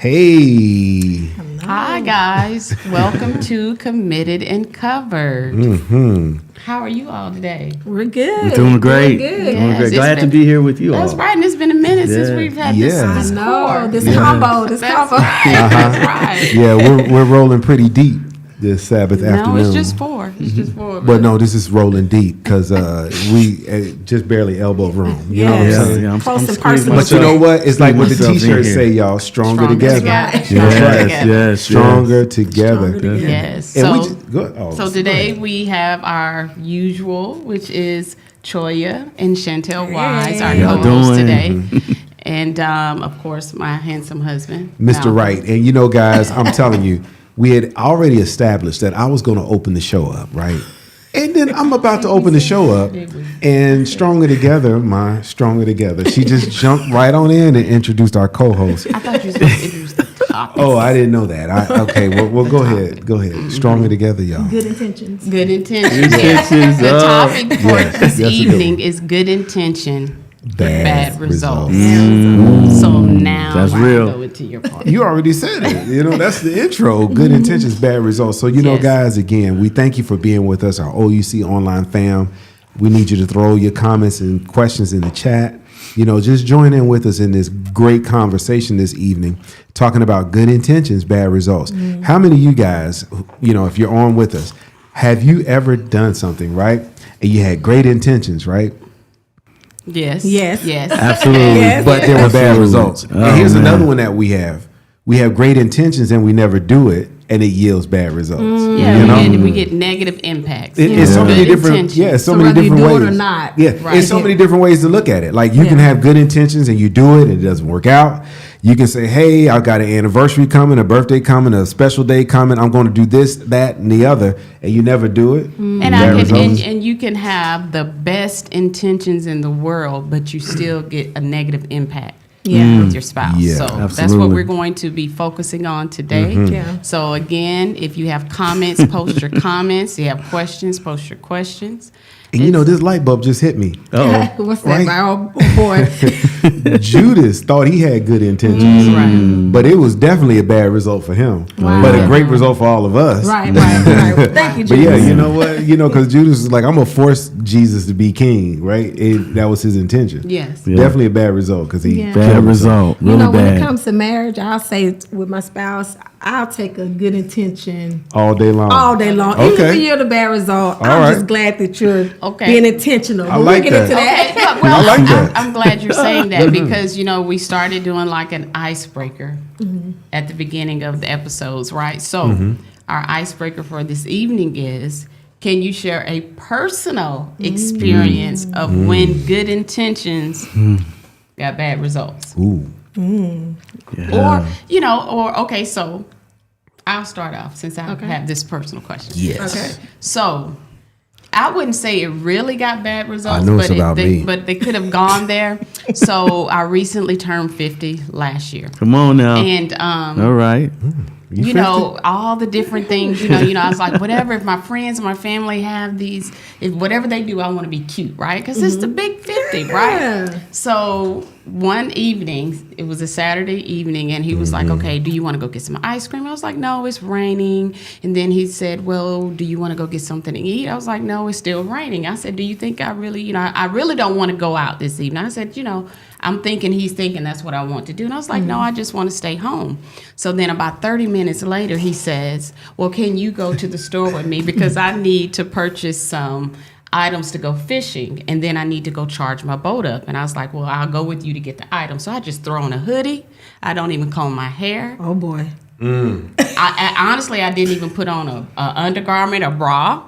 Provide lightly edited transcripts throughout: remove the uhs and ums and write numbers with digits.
Hey. Hi, guys. Welcome to Committed and Covered. How are you all today? We're good. We're doing great. Good. Doing great. Yes, Glad to be here with you all. That's right, and it's been a minute since we've had this core. This combo. That's right. That's right. Yeah, we're rolling pretty deep this Sabbath afternoon. No, it's just four. It's just four. But no, this is rolling deep because we just barely elbow room. You know what I'm saying? Yeah, Close and squeezing personal. But you know what? It's like what the myself in T-shirts here. say, y'all. Stronger together. Yes. Stronger together. Yes. And we So, just, go, oh, so today we have our usual, which is Choya and Chantel Wise, our How y'all co-hosts doing? today. And, of course, my handsome husband. Mr. Malcolm. Wright. And you know, guys, I'm telling you, we had already established that I was going to open the show up, right? And then I'm about to open the show up, and Stronger Together, she just jumped right on in and introduced our co-host. I thought you were supposed to introduce the topic. Oh, I didn't know that. Okay, well, go ahead. Go ahead. Stronger Together, y'all. Good intentions. Good intention. Good intentions, The topic for Yes, this that's a good evening one. is good intention, Bad results. results. So now That's I real. go into your part. You already said it. You know, that's the intro. Good intentions, bad results. So, you know, Yes. guys, again, we thank you for being with us, our OUC online fam. We need you to throw your comments and questions in the chat. You know, just join in with us in this great conversation this evening, talking about good intentions, bad results. How many of you guys, you know, if you're on with us, have you ever done something, right? And you had great intentions, right? Yes. Yes. Yes. Absolutely. Yes. But there were bad Absolutely. results. Oh, And here's man. another one that we have. We have great intentions and we never do it, and it yields bad results. Yeah, You know? and we get negative impacts. It's so Good many different, intentions. yeah, so So many whether you different do ways. it or not. Yeah, Right. it's so many different ways to look at it. Like you can have good intentions and you do it and it doesn't work out. You can say, "Hey, I've got an anniversary coming, a birthday coming, a special day coming. I'm going to do this, that, and the other," and you never do it. And Bad I can, results. and you can have the best intentions in the world, but you still get a negative impact. With your spouse. Yeah, So that's what absolutely. we're going to be focusing on today. Yeah. So again, if you have comments, post your comments. If you have questions, post your questions. And you know, this light bulb just hit me. What's that? Right. My old boy. Judas thought he had good intentions, Right. but it was definitely a bad result for him, Wow. but a great result for all of us. Right. Thank you, But yeah, Jesus. you know what? You know, because Judas was like, "I'm gonna force Jesus to be king," right? That was his intention. Yes. Yeah. Definitely a bad result because he Yeah. Bad result. Really You know, when bad. it comes to marriage, I'll say with my spouse, I'll take a good intention all day long. all day long. Okay. Even if you're the bad result, All I'm right. just glad that you're Okay. being intentional. I But like we'll get that. into that. Okay, well, I like that. I'm glad you're saying that because, you know, we started doing like an icebreaker at the beginning of the episodes, right? So our icebreaker for this evening is, can you share a personal experience of when good intentions got bad results? Ooh, Or, you know, okay, so I'll start off since I have this personal question. yes. Okay. So I wouldn't say it really got bad results, I know it's about me. but they could have gone there. So I recently turned 50 last year. Come on now. And All right. you know, all the different things, you know, I was like, whatever, if my friends and my family have these, if whatever they do, I want to be cute, right? Because it's the big 50, right? Yeah. So one evening, it was a Saturday evening, and he was like, okay, do you want to go get some ice cream? I was like, no, it's raining. And then he said, well, do you want to go get something to eat? I was like, no, it's still raining. I said, do you think I really, I really don't want to go out this evening. I said, I'm thinking he's thinking that's what I want to do. And I was like, no, I just want to stay home. So then about 30 minutes later, he says, well, can you go to the store with me? Because I need to purchase some items to go fishing, and then I need to go charge my boat up. And I was like, well, I'll go with you to get the items. So I just throw on a hoodie. I don't even comb my hair. Oh, boy. I honestly, I didn't even put on a undergarment or bra.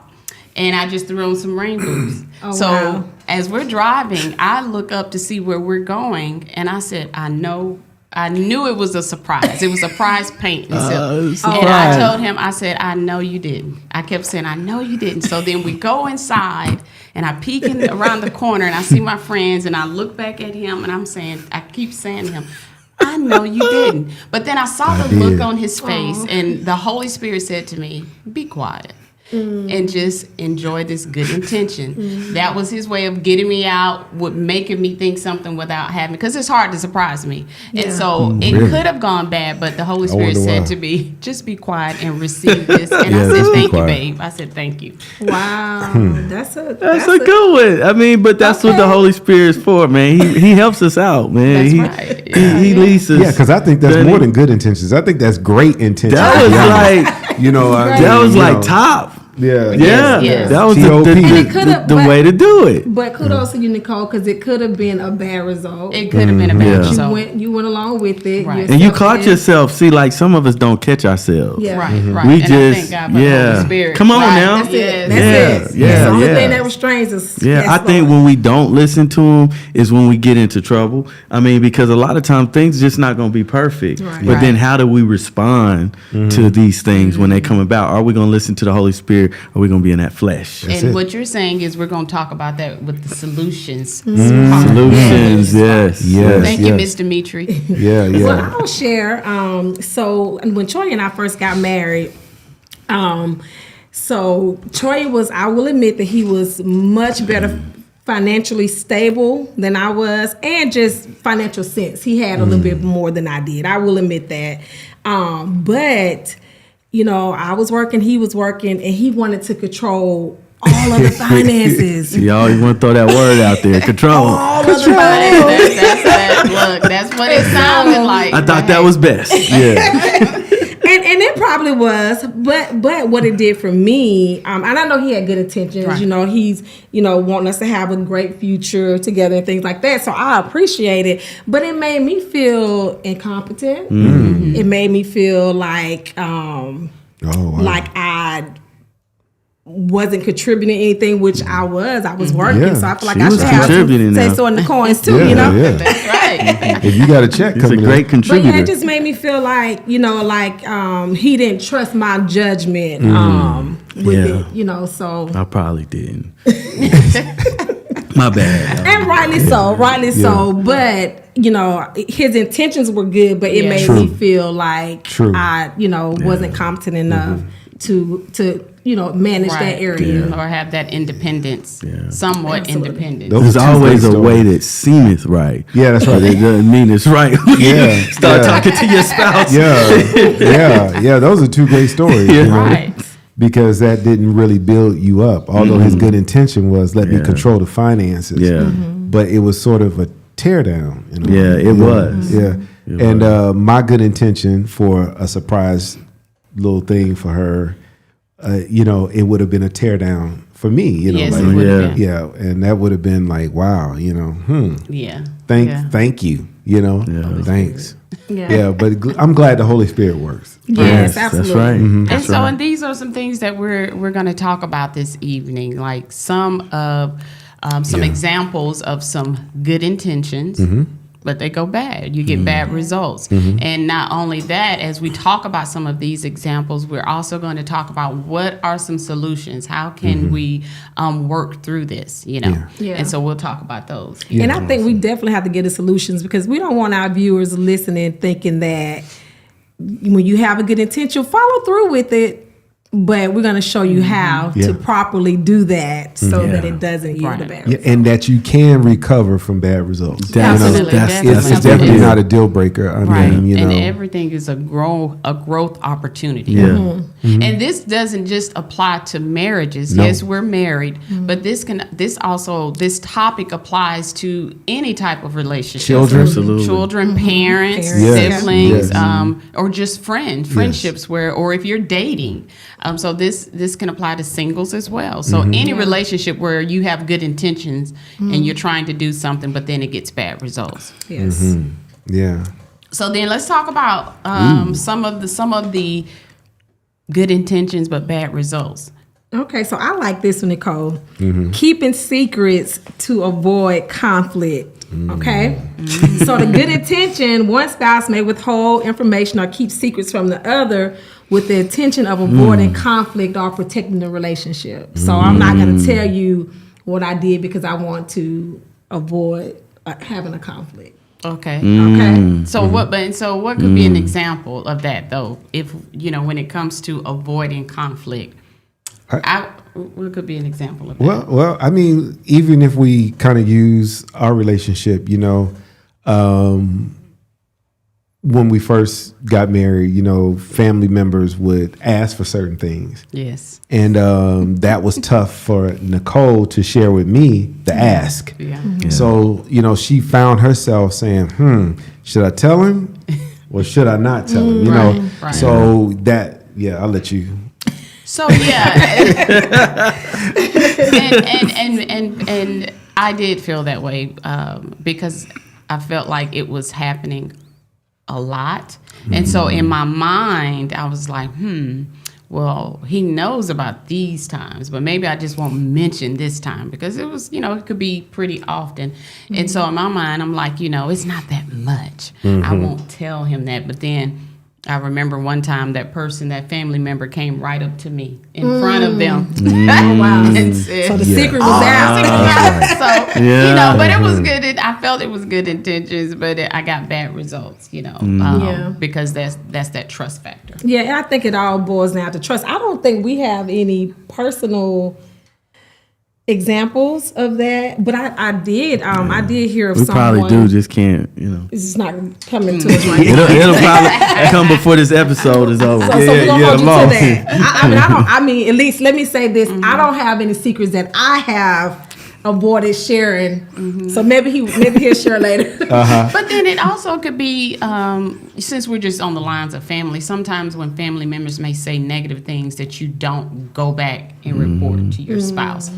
And I just threw on some rain boots. So wow. as we're driving, I look up to see where we're going, and I said, I knew it was a surprise. It was a surprise paint. And I surprise. told him, I said, I know you didn't. I kept saying, I know you didn't. So then we go inside, and I peek around the corner, and I see my friends, and I look back at him, and I keep saying to him, I know you didn't. But then I saw the look on his face, and the Holy Spirit said to me, be quiet. and just enjoy this good intention. That was his way of getting me out, making me think something without having, because it's hard to surprise me. And so it Really? could have gone bad, but the Holy Spirit wonder said why. to me, just be quiet and receive this. And Yeah, I just said, be thank you, quiet. babe. I said, thank you. Wow, that's a good one. I mean, but that's what the Okay. Holy Spirit's for, man. He helps us out, man. That's he, right. He leads us. Yeah, because I think that's Doesn't more he? than good intentions. I think that's great intentions. That was Yeah. like you know, I that mean, was you like know, top. Yeah, Yeah, yes. that was T.O.P. And it could've- the but- way to do it. But kudos to you, Nicole, because it could have been a bad result. It could have been a bad Yeah. result. You went along with it. Right. And you accepted caught it. yourself. See, like some of us don't catch ourselves. Yeah. Right, right. We And I just, thank God for the yeah. Holy Spirit. Come on Right. now. That's it. Yes. That's Yeah, it. yeah, That's the only yeah. thing that restrains us. Yeah, Yes, I think Lord. when we don't listen to him is when we get into trouble. I mean, because a lot of times things just not going to be perfect. Right. But then Right. how do we respond to these things when they come about? Are we going to listen to the Holy Spirit? Or are we going to be in that flesh? And it. what you're saying is we're going to talk about that with the solutions. Solutions, yes. Yes. Thank you, Miss Dimitri. yeah, Well, yeah. I'll share. So when Troy and I first got married, so Troy was, I will admit that he was much better financially stable than I was, and just financial sense. He had a little bit more than I did. I will admit that. But you know, I was working, he was working, and he wanted to control all of the finances. Y'all, you want to throw that word out there? Control. All of the finances. That's what it sounded like. I thought that was best. Yeah. And it probably was, but what it did for me, and I know he had good intentions. Right. You know, he's wanting us to have a great future together and things like that. So I appreciate it, but it made me feel incompetent. It made me feel like Oh, wow. like I wasn't contributing anything, which I was. I was working, Yeah, so I feel like she I was should have contributing say now. so in the coins too. yeah, You know. yeah. That's right. If you got a check He's a coming great in, But yeah, contributor. it just made me feel like, he didn't trust my judgment with Yeah. it, so. I probably didn't. My bad. And rightly so. But, his intentions were good, but it Yeah. made True. me feel like True. I, wasn't competent enough to manage Right. that area. Or have that independence, Yeah. somewhat Absolutely. independent. Those There's are two always great a way stories. that seemeth right. Yeah, that's right. But it doesn't mean it's right. Yeah, Start yeah. talking to your spouse. yeah. Those are two great stories. Yeah. You know? Right. Because that didn't really build you up. Although his good intention was let me Yeah. control the finances. Yeah. But it was sort of a tear down. In a way. Yeah, it was. Yeah. It And my good intention for a surprise little thing for her, it would have been a tear down for me. Yes, like, it would Yeah. have been. yeah, and that would have been like, wow, Yeah. thank Yeah. you, Yeah. thanks. Yeah. Yeah, but I'm glad the Holy Spirit works. Yes, That's absolutely. right. And That's so, right. and these are some things that we're going to talk about this evening, like some of some Yeah. examples of some good intentions, but they go bad. You get bad results. And not only that, as we talk about some of these examples, we're also going to talk about what are some solutions. How can we work through this? Yeah. And so we'll talk about those. And I think we definitely have to get the solutions, because we don't want our viewers listening thinking that when you have a good intention, follow through with it. But we're going to show you how Yeah. to properly do that so that Yeah. it doesn't yield a Right. bad Yeah, and that you can recover from bad results. Absolutely, It's definitely. definitely not a deal breaker. I Right. mean, And everything is a growth opportunity. Yeah. And this doesn't just apply to marriages. No. Yes, we're married, but this topic applies to any type of relationship. Children. Absolutely. Children, parents, Parents. Yes, siblings, yes. or just friendships or if you're dating. So this can apply to singles as well. So any relationship where you have good intentions and you're trying to do something, but then it gets bad results. Yes. yeah. So then let's talk about some of the good intentions but bad results. Okay, so I like this one, Nicole. Keeping secrets to avoid conflict. Okay? So the good intention, one spouse may withhold information or keep secrets from the other with the intention of avoiding conflict or protecting the relationship. So I'm not going to tell you what I did because I want to avoid having a conflict. Okay. Okay? So what could be an example of that though? If when it comes to avoiding conflict. What could be an example of that? Well, I mean, even if we kind of use our relationship, when we first got married, family members would ask for certain things. Yes. And that was tough for Nicole to share with me, the ask. Yeah. Yeah. So, she found herself saying, should I tell him or should I not tell him? Right. So that, I'll let you. So yeah, and I did feel that way because I felt like it was happening a lot, and so in my mind I was like, well, he knows about these times, but maybe I just won't mention this time because it was, it could be pretty often, and so in my mind I'm like, it's not that much. I won't tell him that, but then I remember one time that family member came right up to me in front of them. Wow. And said, So the secret was out. So, but it was good. I felt it was good intentions, but I got bad results, because that's that trust factor. Yeah, and I think it all boils down to trust. I don't think we have any personal examples of that, but I did hear of We someone. probably do, just can't, It's just not coming to us right now. It'll probably come before this episode is over. So we're gonna hold you long. to that. I mean, at least let me say this: I don't have any secrets that I have avoided sharing. So maybe he'll share later. But then it also could be, since we're just on the lines of family, sometimes when family members may say negative things that you don't go back and report to your spouse.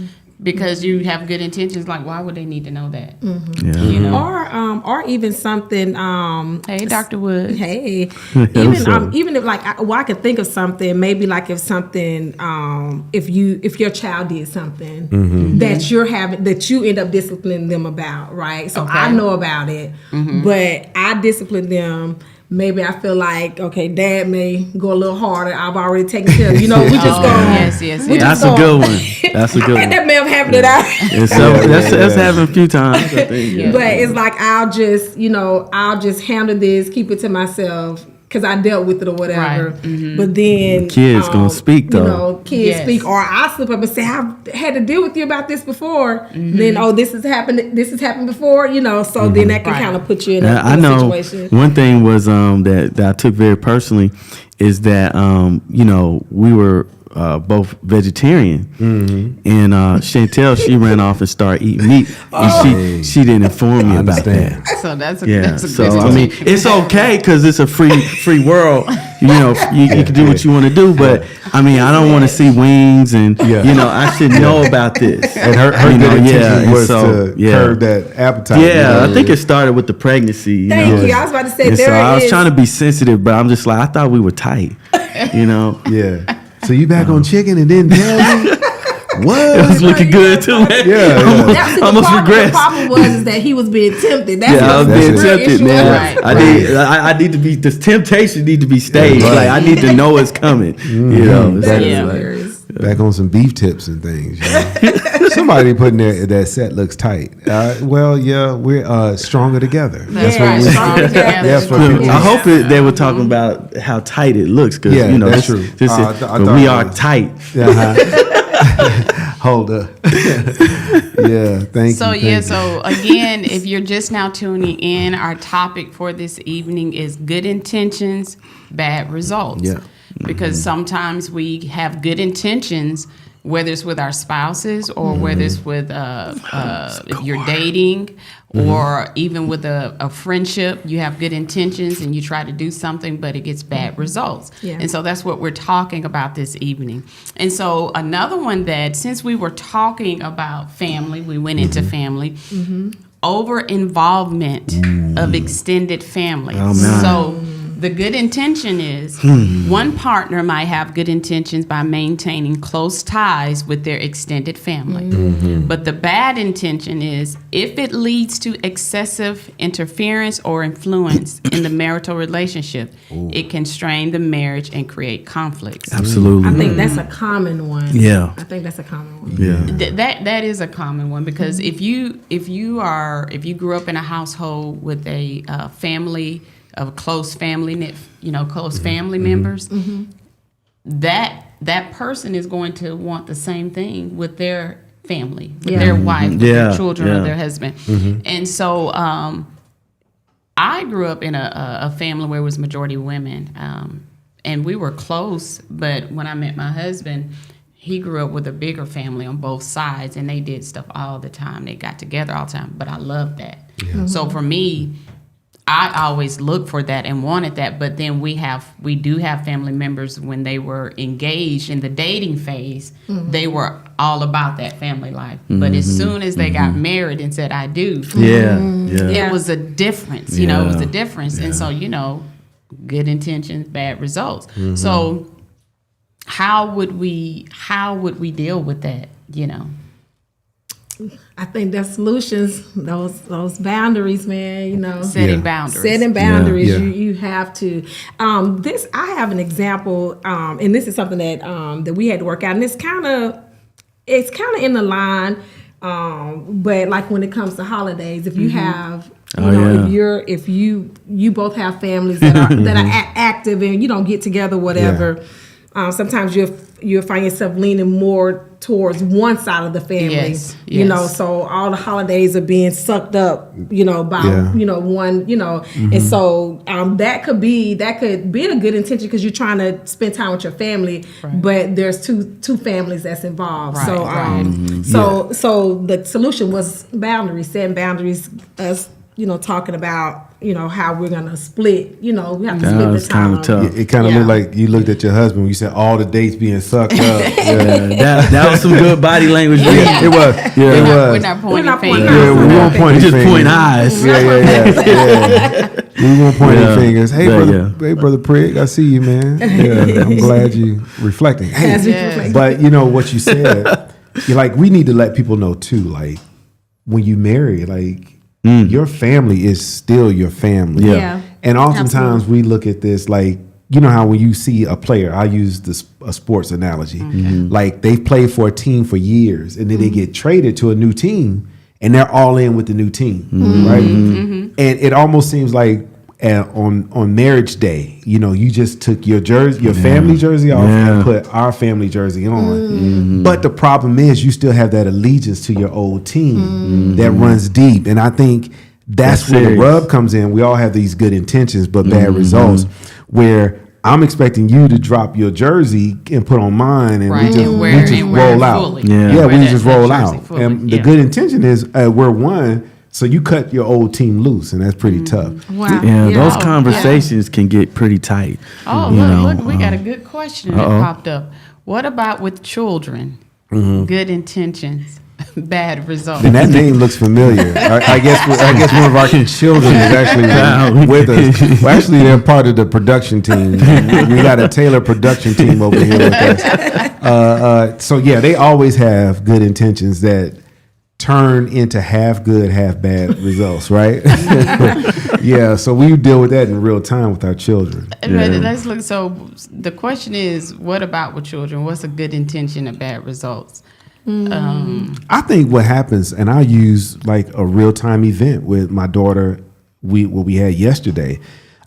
Because you have good intentions, like why would they need to know that? Or even something. Hey, Dr. Wood. Hey, What's up? even if I could think of something. Maybe like if something, if your child did something that you end up disciplining them about, right? So I know about it, but I discipline them. Maybe I feel like, okay, Dad may go a little harder. I've already taken care of it. We just go. Yes. That's a good one. That's a good one. That may have happened out. And so that's happened a few times, I think. Yeah. But it's like I'll just handle this, keep it to myself because I dealt with it or whatever. Right. But then Kids gonna speak, though. Kids Yes. speak, or I slip up and say I had to deal with you about this before. Then this has happened. This has happened before. So then that can Right. kind of put you in I a know situation. one thing was that I took very personally is that we were both vegetarian, and Chantel, she ran off and started eating meat, and she didn't inform me about that. So that's a Yeah, good so I mean, it's okay because it's a free world. You can do what you want to do, but I mean, I don't want to see wings, and I should know about this. And her good intention was to curb that appetite. Yeah, I think it started with the pregnancy. Thank you. I was about to say And there so I is. was trying to be sensitive, but I'm just like, I thought we were tight. Yeah. So you back on chicken and didn't tell me? What? It was looking good too. Yeah. That's the almost problem. regressed. The problem was that he was being tempted. That's Yeah, I was what being the real tempted, issue man. was. Right. I need to be. This temptation need to be staged. Yeah, right. Like I need to know it's coming. It's That like- is Yeah. hilarious. Back on some beef tips and things. Somebody putting that set looks tight. We're stronger together. That's Yeah, right. strong Strong together. together. That's what people. I hope they were talking about how tight it looks because Yeah, that's this, true. this is, I thought we it are was- tight. Hold up. Yeah, thank you. So again, if you're just now tuning in, our topic for this evening is good intentions, bad results. Yeah. Because sometimes we have good intentions, whether it's with our spouses or whether it's with if you're dating or even with a friendship, you have good intentions and you try to do something, but it gets bad results. Yeah. And so that's what we're talking about this evening. And so another one that, since we were talking about family, we went into family, over involvement of extended family. Oh, man. So the good intention is one partner might have good intentions by maintaining close ties with their extended family. But the bad intention is if it leads to excessive interference or influence in the marital relationship, it can strain the marriage and create conflicts. Absolutely. I think that's a common one. Yeah. I think that's a common one. Yeah. That is a common one because if you grew up in a household with a family of close family, close family members, that that person is going to want the same thing with their family, with Yeah. their wife, with their Yeah, children, yeah. or their husband. And so I grew up in a family where it was majority women, and we were close. But when I met my husband, he grew up with a bigger family on both sides, and they did stuff all the time. They got together all the time. But I loved that. So for me, I always looked for that and wanted that. But then we do have family members, when they were engaged in the dating phase, they were all about that family life. But as soon as they got married and said, "I do," Yeah. it was a difference. You know, it was a difference. And so, good intentions, bad results. So how would we deal with that? I think the solutions, those boundaries, man. Setting Yeah. boundaries. Setting boundaries, Yeah. you have to. I have an example, and this is something that we had to work out, and it's kind of in the line, but like when it comes to holidays, if you have. If you both have families that are active and you don't get together, whatever. Sometimes you'll find yourself leaning more towards one side of the family. Yes, So all the holidays are being sucked up, by one, and so that could be a good intention because you're trying to spend time with your family, but there's two families that's involved. So the solution was boundaries, setting boundaries, us talking about how we're gonna split. We have to split the time. Kind of tough. It kind of looked like you looked at your husband when you said all the dates being sucked up. That was some good body language. It was. It was. We're not pointing not pointing fingers. Yeah, we won't point We any just fingers. point eyes. Yeah. We won't point any fingers. Hey, But, brother Prig, I see you, man. Yeah, I'm glad you reflecting. Hey, As we Yes. reflect. but what you said, you're like, we need to let people know too, like when you marry, like your family is still your family. Yeah. And oftentimes we look at this like, how when you see a player, I use a sports analogy, like they've played for a team for years and then they get traded to a new team and they're all in with the new team, right? And it almost seems like on marriage day, you just took your jersey, your family jersey off and put our family jersey on. But the problem is you still have that allegiance to your old team that runs deep. And I think that's where the serious. rub comes in. We all have these good intentions, but bad results, where I'm expecting you to drop your jersey and put on mine, and Right, we and wear just it roll out. fully. Yeah, Wear we that- just that roll jersey out. fully, And the yeah. good intention is we're one, so you cut your old team loose, and that's pretty tough. Wow. Yeah, those Oh, conversations can get pretty tight. Oh, you know, look, we got a good question that popped up. What about with children? Good intentions, bad results. And that name looks familiar. I guess one of our children is actually with us. Well, actually, they're part of the production team. We got a Taylor production team over here with us. So yeah, they always have good intentions that turn into half good, half bad results, right? Yeah, so we deal with that in real time with our children. But let's look. So the question is, what about with children? What's a good intention and bad results? I think what happens, and I use like a real time event with my daughter, what we had yesterday,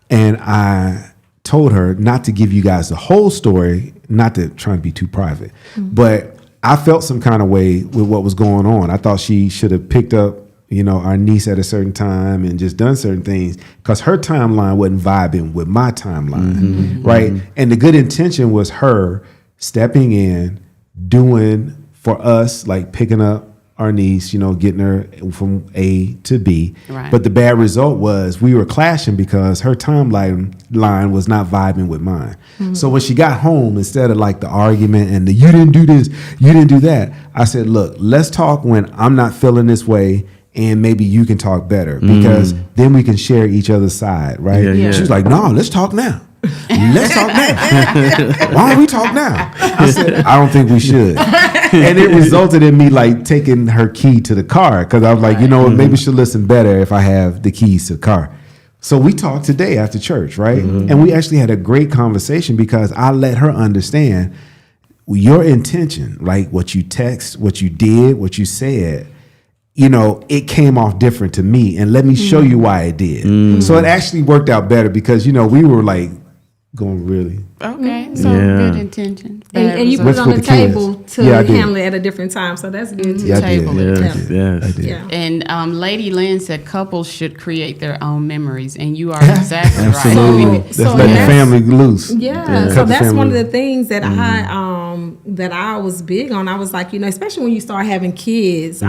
and I told her not to give you guys the whole story, not to try and be too private, but I felt some kind of way with what was going on. I thought she should have picked up, our niece at a certain time and just done certain things because her timeline wasn't vibing with my timeline, right? And the good intention was her stepping in, doing for us, like picking up our niece, getting her from A to B. Right. But the bad result was we were clashing because her timeline was not vibing with mine. So when she got home, instead of like the argument and the you didn't do this, you didn't do that, I said, look, let's talk when I'm not feeling this way and maybe you can talk better because then we can share each other's side, right? Yeah. She was like, no, let's talk now. Let's talk now. Why don't we talk now? I said, I don't think we should. And it resulted in me like taking her key to the car because I was like, what, maybe she'll listen better if I have the keys to the car. So we talked today after church, right? And we actually had a great conversation because I let her understand your intention, like what you text, what you did, what you said, it came off different to me, and let me show you why it did. So it actually worked out better because, we were like going really. Okay, so Yeah. good intention. And you put What's it on with the the kids? table to Yeah, I did. handle it at a different time. So that's good too. Yeah, I did. Table. Yes, yes. I did. Yeah. And Lady Lynn said couples should create their own memories, and you are exactly right. Absolutely. So Let's let the that's- family loose. Yeah, Cut so the that's one of family- the things that I was big on. I was like, especially when you start having kids,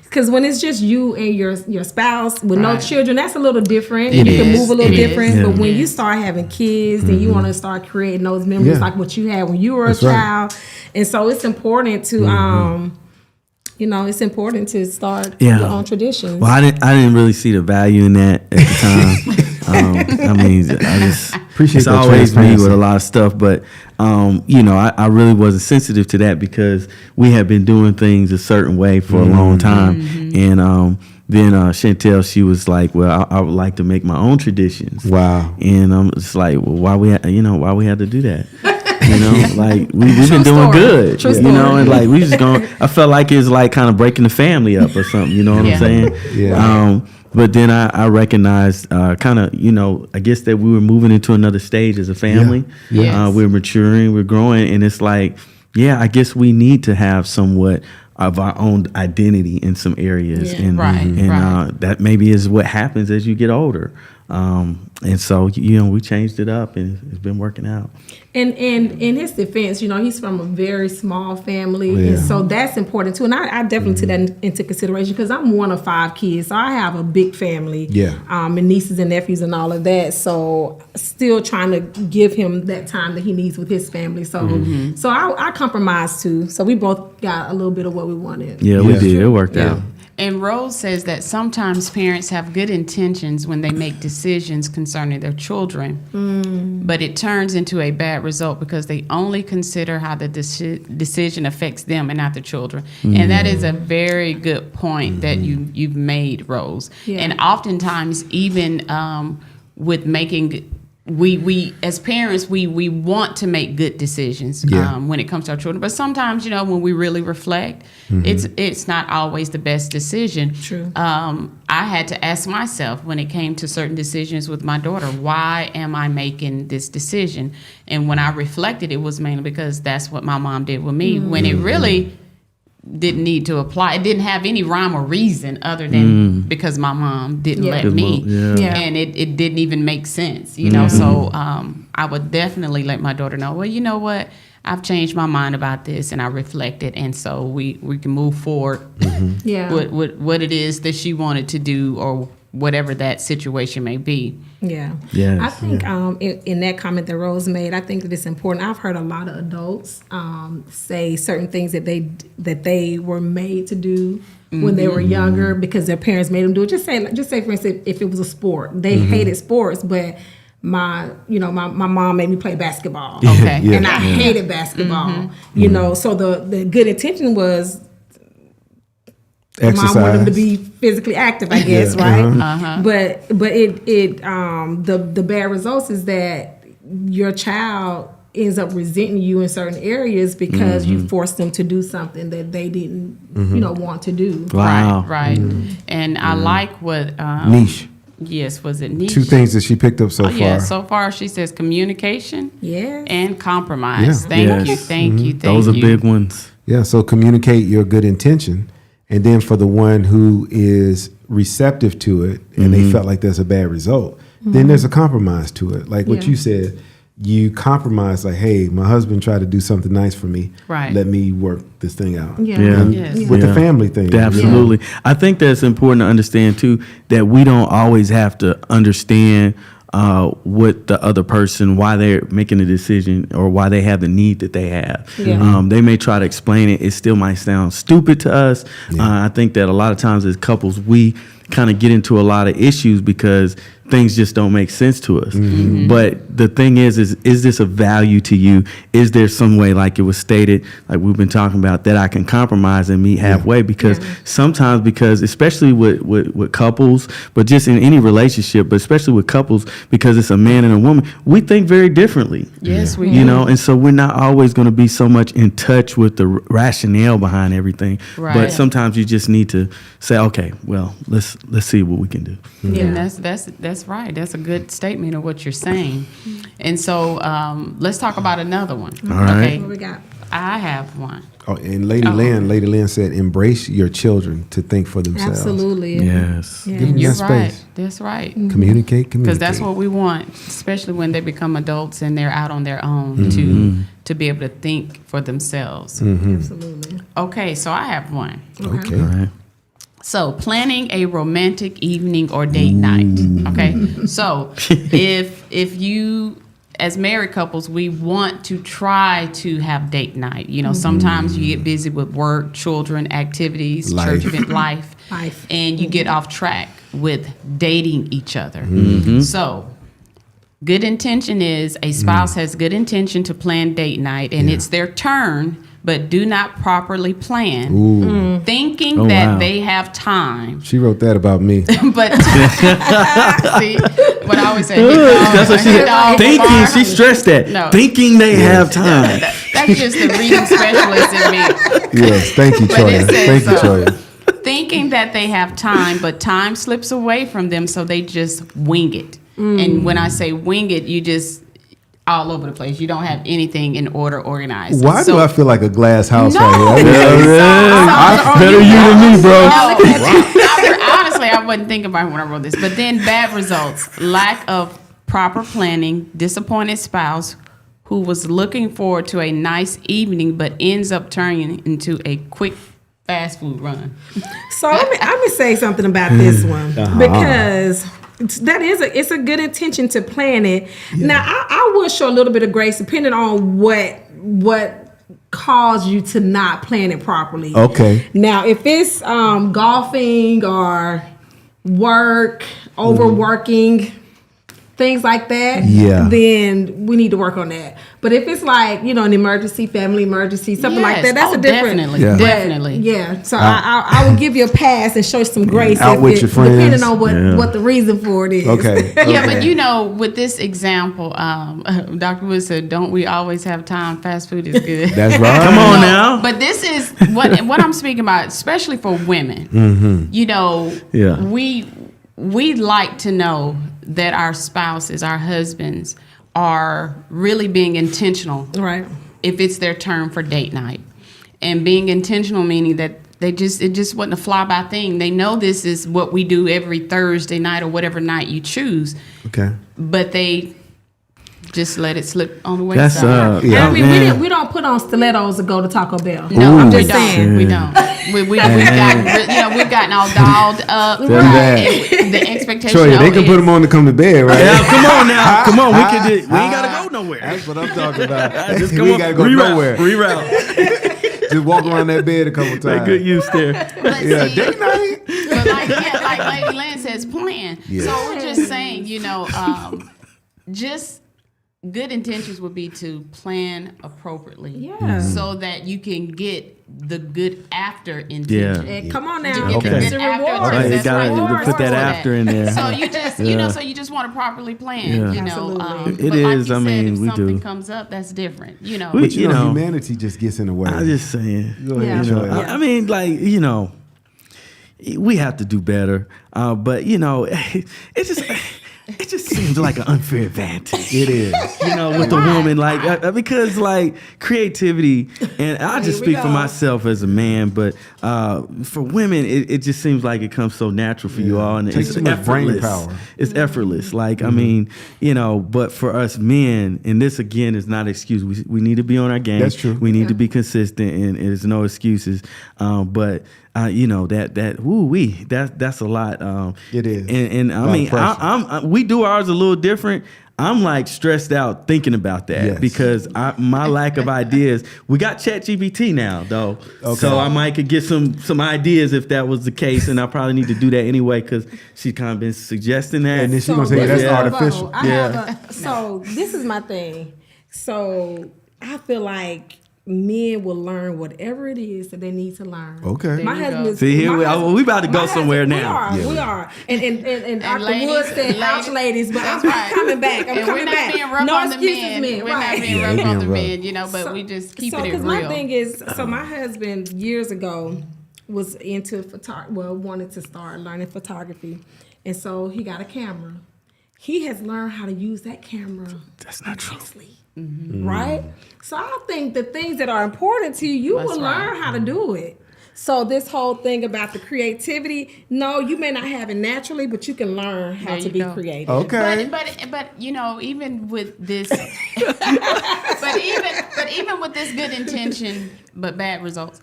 because when it's just you and your spouse with no Right. children, that's a little different. It You can is. move a little It is. different. Yeah. But when Yes. you start having kids, then you want to start creating those memories Yeah. like what you had when you were That's a right. child. And so it's important to it's important to start Yeah. your own traditions. Well, I didn't really see the value in that at the time. I mean, I just Appreciate it's that always me transparency. with a lot of stuff, but I really wasn't sensitive to that because we had been doing things a certain way for a long time, and then Chantel, she was like, "Well, I would like to make my own traditions." Wow. And I'm just like, "Well, why we had to do that?" Like we've been doing story. good, True and like we just going. I felt like it's like kind of breaking the family up or something. You know what Yeah. I'm saying? Yeah. But then I recognized kind of, I guess that we were moving into another stage as a family. Yeah. Yes. We're maturing, we're growing, and it's like, yeah, I guess we need to have somewhat of our own identity in some areas, Yeah. and Right. that maybe is what happens as you get older. And so we changed it up, and it's been working out. And in his defense, he's from a very small family, Yeah. and so that's important too. And I definitely took that into consideration because I'm one of 5 kids, so I have a big family. Yeah. And nieces and nephews and all of that. So still trying to give him that time that he needs with his family. So so I compromised too. So we both got a little bit of what we wanted. Yeah, we Yeah. did. It worked out. And Rose says that sometimes parents have good intentions when they make decisions concerning their children, but it turns into a bad result because they only consider how the decision affects them and not the children. And that is a very good point that you've made, Rose. Yeah. And oftentimes, even with making we as parents we want to make good decisions Yeah. when it comes to our children, but sometimes when we really reflect, it's not always the best decision. True. I had to ask myself when it came to certain decisions with my daughter, why am I making this decision? And when I reflected, it was mainly because that's what my mom did with me, when it really didn't need to apply. It didn't have any rhyme or reason other than because my mom didn't Yeah. let Good me. move, yeah. Yeah. And it didn't even make sense, So I would definitely let my daughter know, well, you know what? I've changed my mind about this and I reflected. And so we can move forward Yeah. with what it is that she wanted to do or whatever that situation may be. Yeah. Yes, I think in that comment that Rose made, I think that it's important. I've heard a lot of adults say certain things that they were made to do when they were younger because their parents made them do it. Just say for instance, if it was a sport, they hated sports, but my mom made me play basketball. Okay. Yeah. And I hated basketball. So the good intention was Exercise. mom wanted them to be physically active, I guess, Yeah. right? But the bad results is that your child ends up resenting you in certain areas because you forced them to do something that they didn't, want to do. Wow. Right. And I like what Niche. Yes, was it niche? 2 things that she picked up so far. Yeah, so far she says communication Yes. and compromise. Yeah. Thank Yes. you, thank you, thank Those are you. big ones. Yeah, so communicate your good intention. And then for the one who is receptive to it and they felt like there's a bad result, then there's a compromise to it. Like what Yeah. you said, you compromise like, hey, my husband tried to do something nice for me. Right. Let me work this thing out. Yeah. Yeah. And Yes. with the Yeah. family thing. Absolutely. I think that's important to understand too, that we don't always have to understand what the other person, why they're making a decision or why they have the need that they have. Yeah. They may try to explain it. It still might sound stupid to us. I think that a lot of times as couples, we kind of get into a lot of issues because things just don't make sense to us. But the thing is this a value to you? Is there some way, like it was stated, like we've been talking about, that I can compromise and meet halfway? Because sometimes, especially with couples, but just in any relationship, but especially with couples, because it's a man and a woman, we think very differently. Yes, we You do. know, and so we're not always going to be so much in touch with the rationale behind everything. Right. But sometimes you just need to say, okay, well, let's let's see what we can do. Yeah. And that's right. That's a good statement of what you're saying. And so let's talk about another one. All right. Okay. What we got? I have one. Oh, and Lady Lynn said, embrace your children to think for themselves. Absolutely. Yes. Yeah. Give them You're that right. space. That's right. Communicate. Because that's what we want, especially when they become adults and they're out on their own to be able to think for themselves. Absolutely. Okay, so I have one. Okay. All right. So planning a romantic evening or date night. Okay, so if you, as married couples, we want to try to have date night. You know, sometimes you get busy with work, children, activities, Life. church event, life, and you get off track with dating each other. So good intention is a spouse has good intention to plan date night, and it's their turn, but do not properly plan, thinking Oh, that wow. they have time. She wrote that about me. But see, what I always say, That's what she said. Thinking, she stressed that. No. Thinking they have time. That's just the reading specialist in me. Yes, thank you, But Troy. it says Thank you, so. Troy. Thinking that they have time, but time slips away from them, so they just wing it. And when I say wing it, you just all over the place. You don't have anything in order, organized. Why do I feel like a glass house No. right here? Better you than me, bro. Honestly, I wasn't thinking about it when I wrote this. But then bad results, lack of proper planning, disappointed spouse who was looking forward to a nice evening but ends up turning into a quick fast food run. So let me say something about this one because it's a good intention to plan it. Yeah. Now I will show a little bit of grace depending on what caused you to not plan it properly. Okay. Now if it's golfing or work, overworking, things like that, then we need to work on that. But if it's like, you know, an emergency, family emergency, something like that, that's a different. Definitely. Yeah. So I will give you a pass and show you some grace Out with your friends. depending on what the reason for it is. Okay. Yeah, but you know, with this example, Dr. Wood said, "Don't we always have time? Fast food is good." That's right. Come on now. But this is what I'm speaking about, especially for women. You know, we like to know that our spouses, our husbands, are really being intentional. Right. If it's their turn for date night, and being intentional meaning that it just wasn't a fly by thing. They know this is what we do every Thursday night or whatever night you choose. Okay. But they just let it slip on the way. That's I mean, we don't put on stilettos to go to Taco Bell. No, I'm we just saying. don't. We don't. We've gotten all dolled up. The expectation. Troy, they can put them on to come to bed, right? Yeah, come on now. Come on. We ain't got to go nowhere. That's what I'm talking about. Just we come ain't on. got to go Reroute. nowhere. Reroute. Just walk around that bed a couple times. That good use there. But Yeah, see, date night. but like Lady Lynn says, plan. Yeah. So we're just saying, you know, just good intentions would be to plan appropriately. Yeah. So that you can get the good after intention. Hey, come on now. You Okay. get the It's good a after. reward. Right, you That's gotta right. put that For after in there. So you just, so you just want to properly plan. Yeah. You know, Absolutely. It but like is, you I said, mean, if we something do. comes up, that's different. You know. But you You know, know, humanity just gets in the way. I'm just saying. Go ahead, Yeah. Troy. I mean, like, you know, we have to do better. But, you know, it just seems like an unfair advantage. It is. You know, with the woman, like, because like creativity, and I just Here we speak for go. myself as a man, but for women, it just seems like it comes so natural for you all, and Takes it's too much brain effortless. power. It's effortless. Like, I mean, you know, but for us men, and this again is not an excuse. We need to be on our game. That's true. We need to be consistent, and there's no excuses. But you know that's a lot. It is. And I A lot of mean, pressure. we do ours a little different. I'm like stressed out thinking about that Yes. because my lack of ideas. We got ChatGPT now though, so I might could get some ideas if that was the case, and I probably need to do that anyway because she's kind of been suggesting that. And then she's gonna say that's Yeah. artificial. So this is my thing. So I feel like men will learn whatever it is that they need to learn. Okay. My There you husband. See, here we about to go my somewhere husband- now. We are. And Dr. ladies- Wood said, "Ouch, ladies- ladies," but That's I'm right. coming back. I'm And coming we're not back. being rough No on the excuses, men. men. We're Right. not being Yeah, rough they on being the rough. men, you know, but we just keeping it Because real. my thing is, so my husband years ago, was into wanted to start learning photography, and so he got a camera. He has learned how to use that camera. That's not true. Right? So I think the things that are important to you, you will learn how to do it. So this whole thing about the creativity, no, you may not have it naturally, but you can learn how to be creative. Okay. But even with this, but even with this good intention but bad results,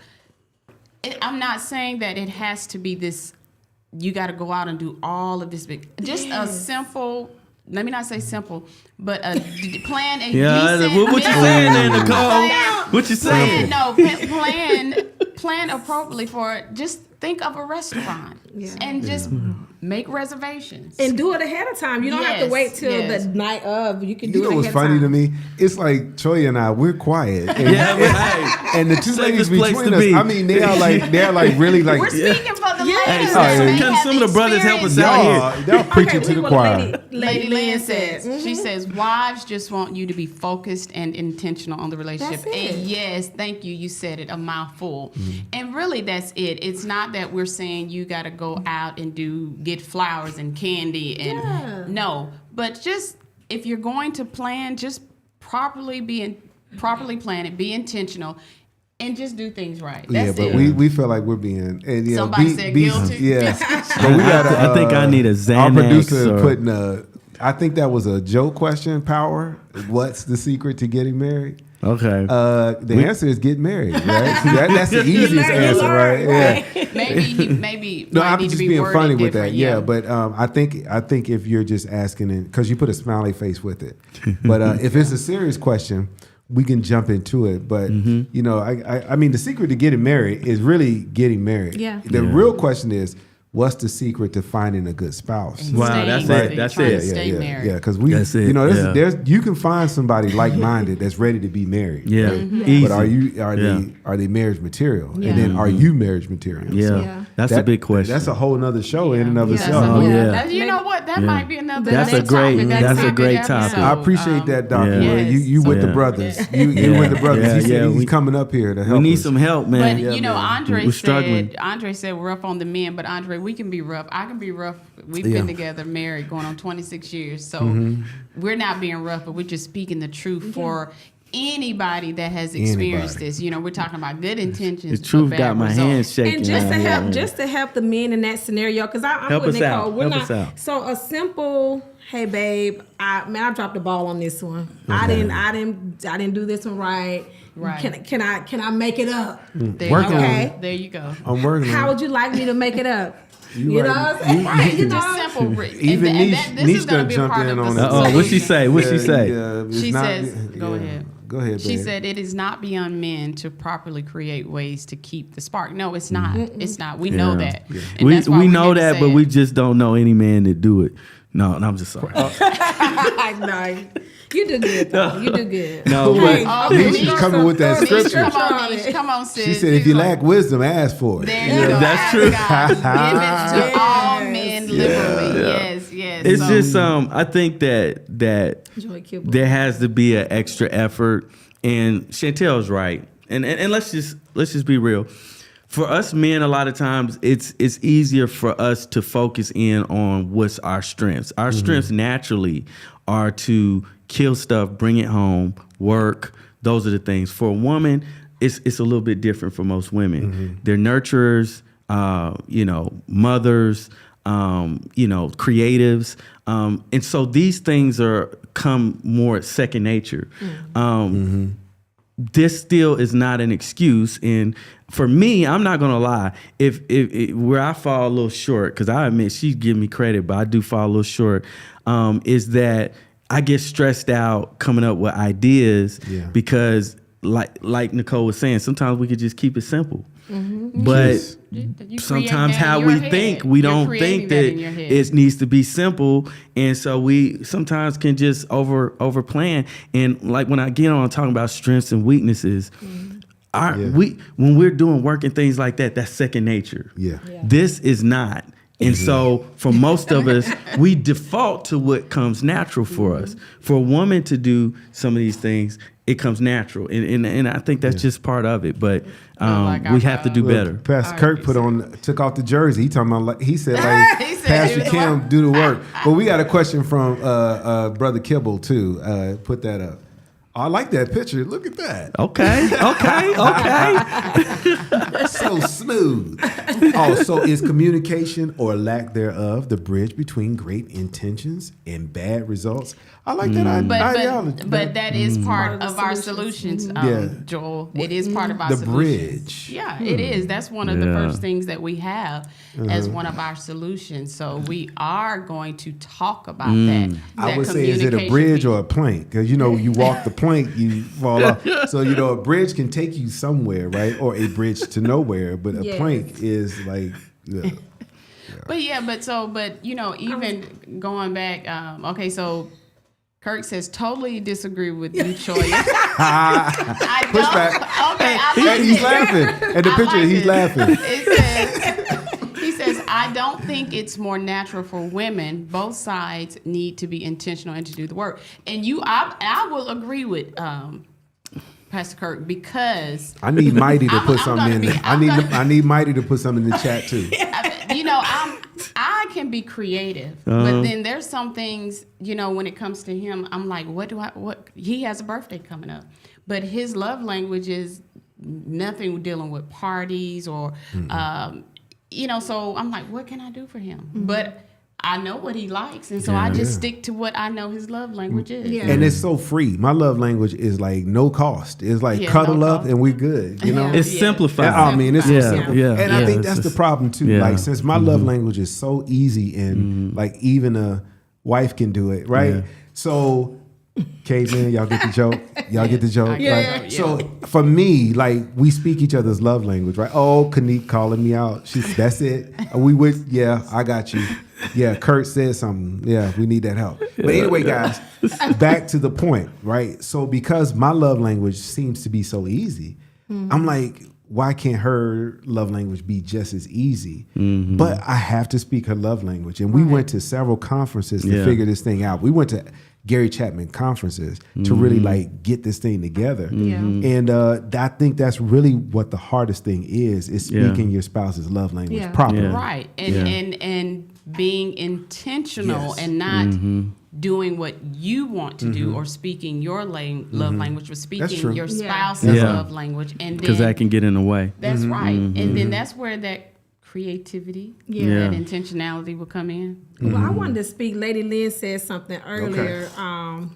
I'm not saying that it has to be this. You got to go out and do all of this big. Just a simple. Let me not say simple, but plan a decent. What you saying there, Nicole? What you saying? Plan appropriately for it. Just think of a restaurant and just make reservations and do it ahead of time. You don't have to wait till the night of. You can do it ahead of time. You know what's funny to me? It's like Troy and I, we're quiet. And, and the two ladies between us, I mean, they're like really like. We're speaking for the ladies. Can some of the brothers help us out here? Y'all preaching to the choir. Lady Lynn says, she says, wives just want you to be focused and intentional on the relationship. And yes, thank you. You said it, a mouthful. And really, that's it. It's not that we're saying you got to go out and get flowers and candy and no, but just if you're going to plan, just properly plan it, be intentional. And just do things right. That's but it. we feel like we're being and somebody said guilty. Yeah, but we got. I think I need a Xanax. Our producer putting I think that was a joke question. Power. What's the secret to getting married? Okay. The answer is get married. Right. That's the easiest answer, right? Yeah. Maybe. No, I'm just being funny with that. Yeah, but I think if you're just asking it because you put a smiley face with it, but if it's a serious question, we can jump into it. But you know, I mean, the secret to getting married is really getting married. Yeah. The real question is, what's the secret to finding a good spouse? Wow, that's it. That's it. Stay married. Yeah, because there's you can find somebody like minded that's ready to be married. Yeah, right? But are they marriage material? And then are you marriage material? Yeah, that's a big question. That's a whole nother show in and of itself. Oh, yeah. You know what? That might be another. That's a great topic. I appreciate that, Dr. Yeah. You with the brothers. You with the brothers. He said he's coming up here to help. We need us. some help, man. But you know, We're Andre struggling. said rough on the men, but Andre, we can be rough. I can be rough. We've been together, married, going on 26 years. So we're not being rough, but we're just speaking the truth for anybody that has experienced this. You know, we're talking about good intentions. The truth but got my hands shaking. And just to help the men in that scenario, because I'm with Nicole. We're not. So a simple, hey babe, I dropped the ball on this one. Okay. I didn't do this one right. Right. Can I make it up? There you go. I'm working. How would you like me to make it up? You know what I'm saying? Right. You know, just simple. Even Niche done jumped in on it. What'd she say? She says, go ahead. Go ahead, She babe. said it is not beyond men to properly create ways to keep the spark. No, it's not. It's not. We know that. Yeah. And that's why we know that, but we it. just don't know any man that do it. No, I'm just sorry. No, you do good though. You do good. No, but She's coming with that scripture. Come on, sis. She said, if you lack wisdom, ask for it. There you go. That's true. Give it to all men liberally. Yes. It's just I think that there has to be an extra effort, and Chantel's right. And let's just be real. For us men, a lot of times it's easier for us to focus in on what's our strengths. Our strengths naturally are to kill stuff, bring it home, work. Those are the things. For a woman, it's a little bit different for most women. They're nurturers, mothers, creatives. And so these things come more second nature. This still is not an excuse. And for me, I'm not gonna lie. If where I fall a little short, because I admit she's giving me credit, but I do fall a little short, is that I get stressed out coming up with ideas because like Nicole was saying, sometimes we could just keep it simple. But sometimes how we think, we don't think that it needs to be simple, and so we sometimes can just over plan. And like when I get on talking about strengths and weaknesses, when we're doing work and things like that, that's second nature. This is not. And so for most of us, we default to what comes natural for us. For a woman to do some of these things, it comes natural. And I think that's just part of it. But we have to do better. Pastor Kirk took off the jersey. He talking about he said Pastor Kim do the work. But we got a question from Brother Kibble too. Put that up. I like that picture. Look at that. Okay. So smooth. Oh, so is communication or lack thereof the bridge between great intentions and bad results? I like that ideology. But that is part of our solutions, Joel. It is part of our solutions. Bridge. Yeah, it is. That's one of the first things that we have as one of our solutions. So we are going to talk about that. I would say, is it a bridge or a plank? Because, you walk the plank, you fall off. So, a bridge can take you somewhere, right? Or a bridge to nowhere. But a plank is like... Yeah. But even going back, so Kirk says, totally disagree with you, Choya. I don't. Pushback. Okay, and he's laughing. At the picture, he's laughing. He says, I don't think it's more natural for women. Both sides need to be intentional and to do the work. And I will agree with Pastor Kirk, because I need Mighty to put something in. I need Mighty to put something in the chat too. I can be creative, but then there's some things, when it comes to him, I'm like, what he has a birthday coming up, but his love language is nothing dealing with parties or, so I'm like, what can I do for him? Mm-hmm. But I know what he likes, and so I just stick to what I know his love language is. Yeah. And it's so free. My love language is like no cost. It's like cuddle up and we're good. It's simplified. I mean, it's so simple. And I think that's the problem too. Yeah. Like, since my love language is so easy, and like even a wife can do it, right? Yeah. So, caveman, y'all get the joke. Y'all get the joke. So for me, like, we speak each other's love language, right? Oh, Kanique calling me out. That's it. We would. Yeah, I got you. Yeah, Kurt said something. Yeah, we need that help. But anyway, guys, back to the point, right? So because my love language seems to be so easy, I'm like, why can't her love language be just as easy? Mm-hmm. But I have to speak her love language. And we went to several conferences to figure this thing out. We went to Gary Chapman conferences to really like get this thing together. And I think that's really what the hardest thing is speaking your spouse's love language properly. Right. And being intentional and not doing what you want to do or speaking your love language or speaking your spouse's love language. And because that can get in the way. That's right. And then that's where that creativity, that intentionality will come in. Well, I wanted to speak. Lady Lynn said something earlier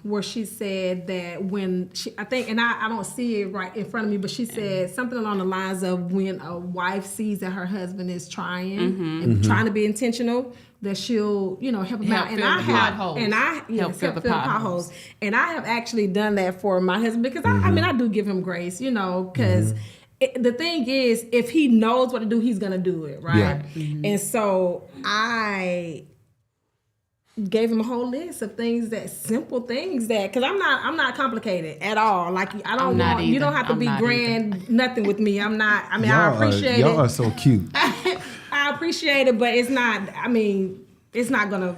where she said that when I think, and I don't see it right in front of me, but she said something along the lines of when a wife sees that her husband is trying and trying to be intentional, that she'll, help him out. And I have, help fill the potholes. And I have actually done that for my husband because I do give him grace, because the thing is, if he knows what to do, he's gonna do it, right? Yeah. Mm-hmm. And so I gave him a whole list of simple things that, because I'm not complicated at all. Like, I don't want, you don't have to be grand, nothing with me. I'm not. I mean, I appreciate it. Y'all are so cute. I appreciate it, but it's not. I mean, it's not gonna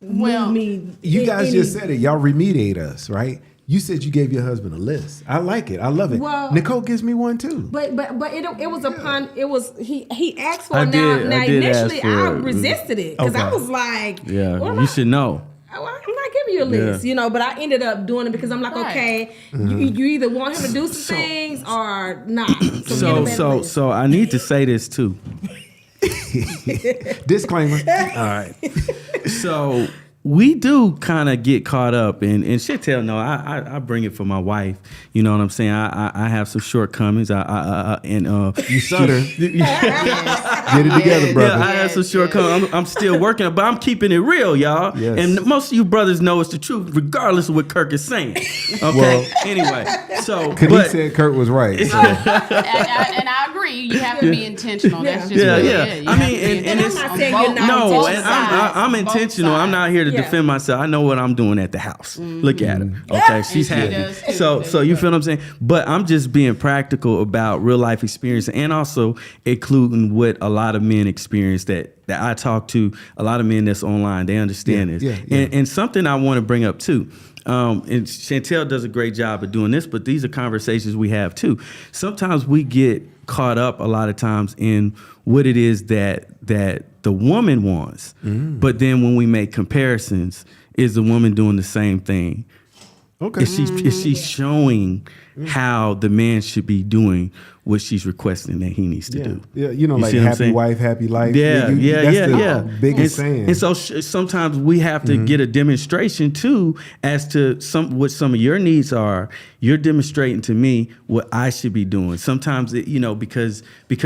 move me. You guys just said it. Y'all remediate us, right? You said you gave your husband a list. I like it. I love it. Well, Nicole gives me one too. But it was upon it was he asked for it. Now initially I resisted it because I was like, you should know. I'm not giving you a list, but I ended up doing it because I'm like, okay, you either want him to do some things or not. So I need to say this too. Disclaimer. All right. So we do kind of get caught up in, and Chantel, no, I bring it for my wife. You know what I'm saying? I have some shortcomings. You stutter. Get it together, brother. Yeah, I have some shortcomings. I'm still working, but I'm keeping it real, y'all. Yes. And most of you brothers know it's the truth, regardless of what Kirk is saying. Okay. Well, anyway, so he said Kirk was right. So. And I agree. agree. You have to be intentional. That's just Yeah, what yeah. it is. You I have mean, to be and I'm it's not saying you're not no, both and sides. I'm Both intentional. I'm not here to Yeah. defend myself. I know what I'm doing at the house. Look at her. Okay, And she's she happy. does too. So you feel what I'm saying? But I'm just being practical about real life experience and also including what a lot of men experience that I talk to. A lot of men that's online, they understand this. And something I want to bring up too. And Chantel does a great job of doing this, but these are conversations we have too. Sometimes we get caught up a lot of times in what it is that the woman wants. But then when we make comparisons, is the woman doing the same thing? Okay. Is she showing how the man should be doing what she's requesting that he needs to do? Yeah, you know, like see what I'm happy saying? wife, happy life. Yeah, that's the biggest and, saying. And so sometimes we have to get a demonstration too as to what some of your needs are. You're demonstrating to me what I should be doing. Sometimes, because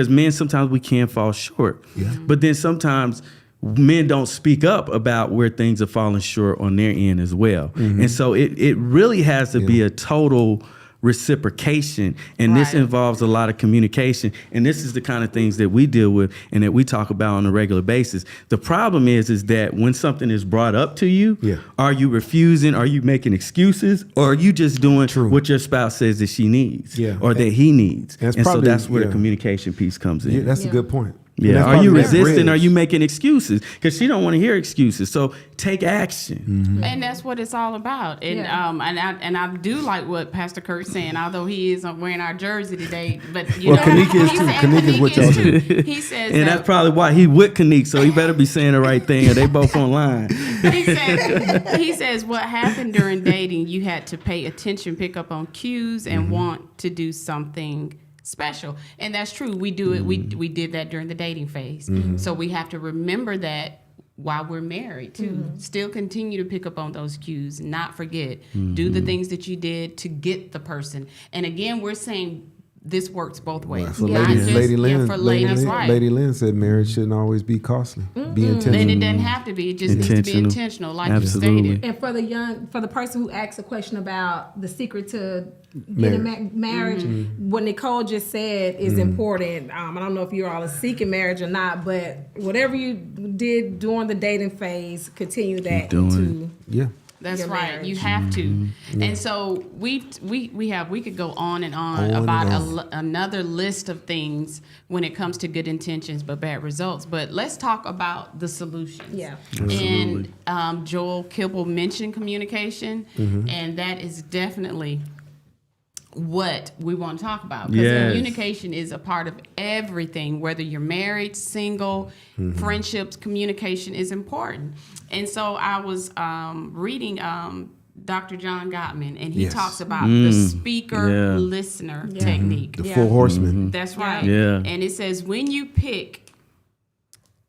men, sometimes we can fall short. Yeah. But then sometimes men don't speak up about where things are falling short on their end as well. And so it really has to be a total reciprocation, and this Right. involves a lot of communication, and this is the kind of things that we deal with and that we talk about on a regular basis. The problem is that when something is brought up to you, are you refusing, are you making excuses, or are you just doing what your spouse says that she needs or that he needs? And so that's where the communication piece comes in. Yeah, that's a good point. Yeah, are you resisting? Are you making excuses? Because she don't want to hear excuses. So take action. And that's what it's all about. And and I do like what Pastor Kurt's saying, although he is wearing our jersey today. But Kanika is too. Kanika is what y'all do. He says, and that's probably why he with Kanika. So he better be saying the right thing, or they both online. he says what happened during dating, you had to pay attention, pick up on cues, and want to do something special. And that's true. We do it. We did that during the dating phase. So we have to remember that while we're married too. Still continue to pick up on those cues, not forget. Do the things that you did to get the person. And again, we're saying this works both ways. So Lady Lynn said marriage shouldn't always be costly. Be intentional. And it doesn't have to be. It just needs to be intentional, like you stated. And for the person who asked a question about the secret to getting marriage, what Nicole just said is important. I don't know if you all are seeking marriage or not, but whatever you did during the dating phase, continue that into That's your right. marriage. You have to. And so we could go on and on about another list of things when it comes to good intentions but bad results. But let's talk about the solutions. Yeah. And Joel Kibble mentioned communication, and that is definitely what we want to talk about, because communication is a part of everything, whether you're married, single, friendships. Communication is important. And so I was reading Dr. John Gottman, and he talks about the speaker listener technique, the 4 horsemen. That's right. And it says when you pick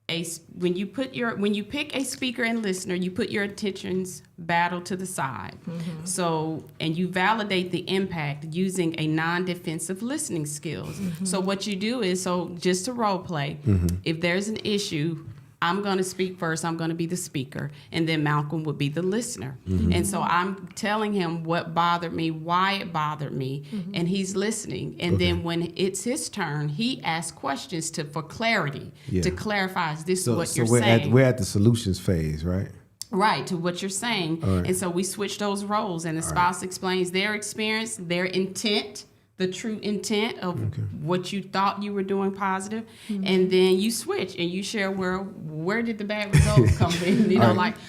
a speaker and listener, you put your intentions battle to the side. So, and you validate the impact using a non-defensive listening skills. So what you do is, just to role play, if there's an issue, I'm going to speak first. I'm going to be the speaker, and then Malcolm would be the listener. And so I'm telling him what bothered me, why it bothered me, and he's listening. And then when it's his turn, he asks questions for clarity, to clarify, is this what you're saying? We're at the solutions phase, right? Right, to what you're saying. And so we switch those roles, and the spouse explains their experience, their intent, the true intent of what you thought you were doing positive, and then you switch and you share where did the bad results come in,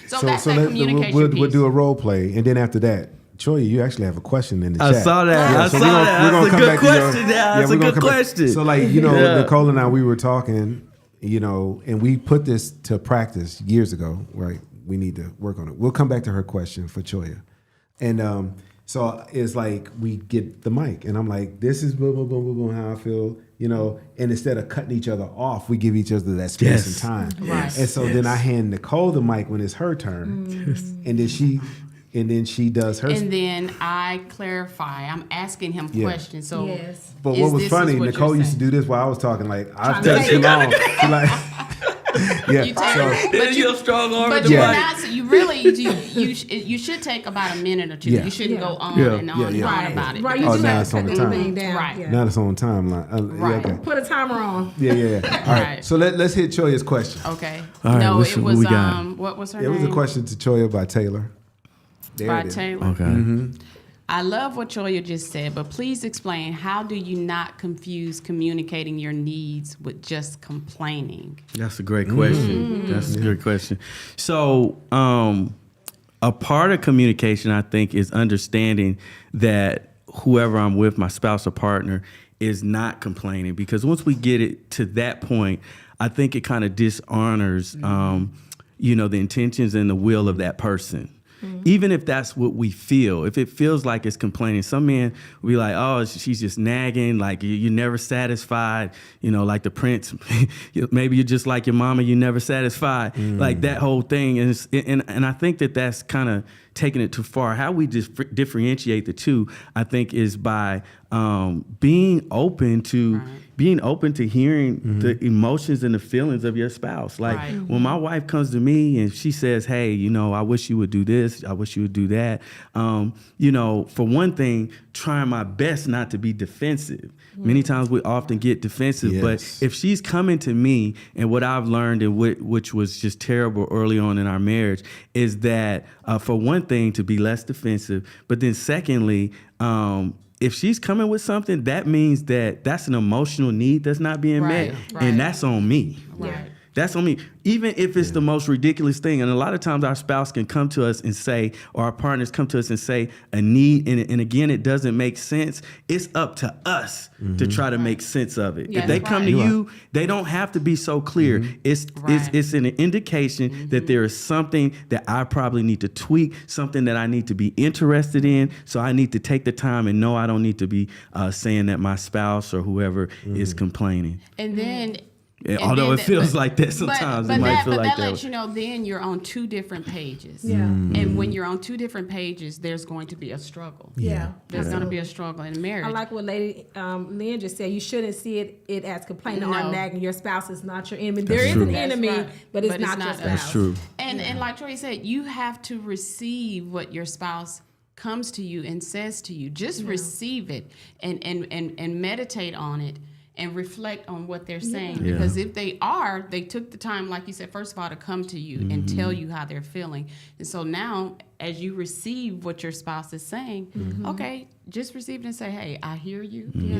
so that's that communication piece. We'll do a role play, and then after that, Troy, you actually have a question in the chat. I saw that. Yeah, I saw that. That's a good question. That's a good question. So Nicole and I, we were talking, and we put this to practice years ago, right? We need to work on it. We'll come back to her question for Choya. And so it's like we get the mic, and I'm like, this is boom, boom, boom, boom, boom, how I feel, and instead of cutting each other off, we give each other that space and time. Right. And so then I hand Nicole the mic when it's her turn, and then she does her. And then I clarify. I'm asking him questions. So, but what was funny, Nicole used to do this while I was talking. Like I've done too long. She like. But you're strong arm. But means you should take about a minute or two. Yeah. You shouldn't go on Yeah. and on and on about it. Right, you Oh, do now have it's to on cut the time. everything down. Right. Yeah. Now it's on timeline. Right. Yeah, okay. Put a timer on. Yeah. All right. Right. So let's hit Choya's question. Okay. All right, No, what's- it what was we got? what was her It name? was a question to Choya by Taylor. There By it is. Taylor. Okay. I love what Choya just said, but please explain, how do you not confuse communicating your needs with just complaining? That's a great question. That's a good question. So, a part of communication, I think, is understanding that whoever I'm with, my spouse or partner, is not complaining. Because once we get it to that point, I think it kind of dishonors, the intentions and the will of that person. Even if that's what we feel, if it feels like it's complaining, some men will be like, oh, she's just nagging, like you're never satisfied, like the prince, maybe you're just like your mama, you're never satisfied, like that whole thing. And I think that that's kind of taking it too far. How we differentiate the two, I think, is by being open to hearing the emotions and the feelings of your spouse. Like when my wife comes to me and she says, hey, I wish you would do this, I wish you would do that. For one thing, trying my best not to be defensive. Many times we often get defensive, Yes. but if she's coming to me, and what I've learned, and which was just terrible early on in our marriage, is that for one thing, to be less defensive, but then secondly, if she's coming with something, that means that that's an emotional need that's not being Right, met, right. and that's on me. Right. That's on me. Even if it's the most ridiculous thing. And a lot of times our spouse can come to us and say, or our partners come to us and say a need, and again, it doesn't make sense. It's up to us to try to make sense of it. Yeah, if they that's come right. to you, they don't have to be so clear. It's an indication that there is something that I probably need to tweak, something that I need to be interested in. So I need to take the time and know I don't need to be saying that my spouse or whoever is complaining. And then Yeah, and although then it feels like that sometimes, it might feel like that that. lets you know then you're on two different pages. Yeah. And when you're on two different pages, there's going to be a struggle. Yeah. There's going to be a struggle in marriage. I like what Lady Lynn just said. You shouldn't see it as complaining or No. nagging. Your spouse is not your enemy. There is true. an enemy, That's right. but it's But it's not your not spouse. us. That's true. And like Troy said, you have to receive what your spouse comes to you and says to you. Just receive it and meditate on it and reflect on what they're saying. Yeah. Because if they took the time, like you said, first of all, to come to you and tell you how they're feeling. And so now, as you receive what your spouse is saying, okay, just receive it and say, hey, I hear you. Yeah.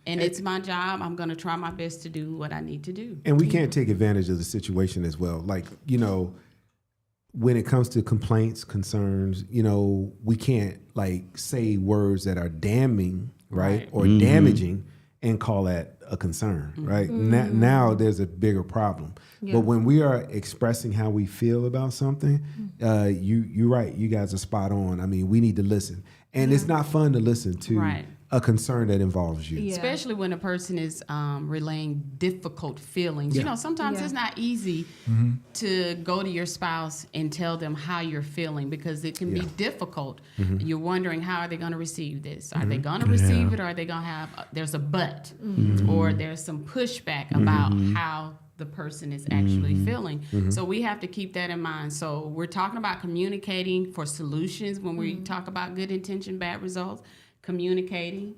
And it's my job. I'm going to try my best to do what I need to do. And we can't take advantage of the situation as well. Like, when it comes to complaints, concerns, we can't like say words that are damning, right? Or damaging and call that a concern, right? Now there's a bigger problem. Yeah. But when we are expressing how we feel about something, you're right. You guys are spot on. I mean, we need to listen. And it's not fun to listen to Right. a concern that involves you. Yeah. Especially when a person is relaying difficult feelings. Yeah. Sometimes Yeah. it's not easy to go to your spouse and tell them how you're feeling because it can be difficult. You're wondering, how are they going to receive this? Are they going to receive it, or are they going to have, there's a but, or there's some pushback about how the person is actually feeling. So we have to keep that in mind. So we're talking about communicating for solutions when we talk about good intention, bad results. Communicating,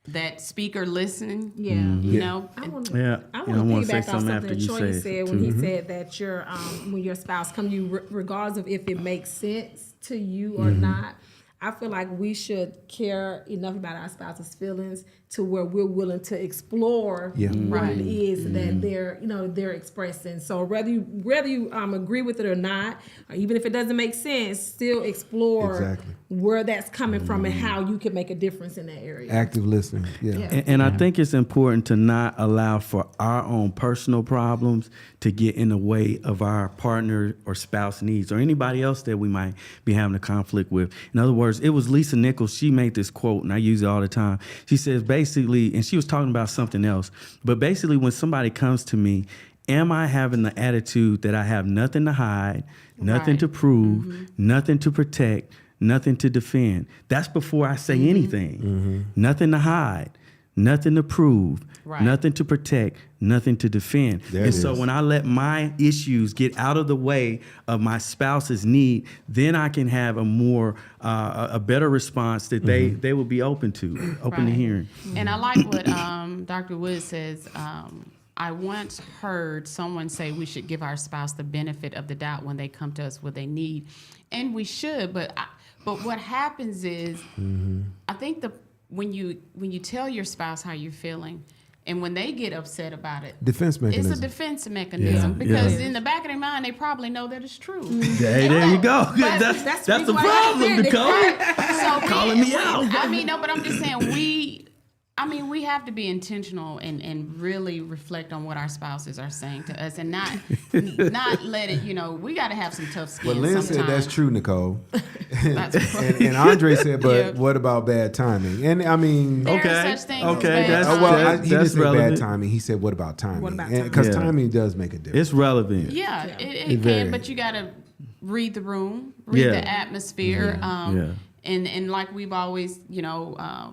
that speaker listening. Yeah. I want to Yeah. I Yeah, I wanna want to say piggyback on something something after that you Troy say said it, when too. he said that your when your spouse come to you, regardless of if it makes sense to you or not. I feel like we should care enough about our spouse's feelings to where we're willing to explore what it is that they're expressing. So whether you agree with it or not, or even if it doesn't make sense, still explore Exactly. where that's coming from and how you can make a difference in that area. Active listening. Yeah. And I think it's important to not allow for our own personal problems to get in the way of our partner or spouse needs or anybody else that we might be having a conflict with. In other words, it was Lisa Nichols. She made this quote, and I use it all the time. She says basically, and she was talking about something else, but basically when somebody comes to me, am I having the attitude that I have nothing to hide, nothing Right. to prove, nothing to protect, nothing to defend? That's before I say anything. Nothing to hide. nothing to prove, Right. nothing to protect, nothing to defend. There And it so is. when I let my issues get out of the way of my spouse's need, then I can have a more a better response that they will be open to Right. hearing. And I like what Dr. Wood says. I once heard someone say we should give our spouse the benefit of the doubt when they come to us with a need, and we should. But what happens is, I think when you tell your spouse how you're feeling, and when they get upset about it, Defense mechanism. it's a defense mechanism Yeah, because yeah. in the back of their mind they probably know that it's true. Hey, there you go. But That's that's the why I problem, said it. Nicole. So Calling me out. I mean, no, but I'm just saying we have to be intentional and really reflect on what our spouses are saying to us and not let it, we got to have some tough skin. But Lynn said sometimes. that's true, Nicole. That's right. and Andre said, but Yeah. what about bad timing? And I mean, There Okay, are such things as okay, bad that's- timing. well, that- he didn't that's say relevant. bad timing. He said, what about timing? What about timing? Because Yeah. timing does make a difference. It's relevant. Yeah, it It can, very- but you got to read the room, read Yeah. the atmosphere. Yeah. And like we've always,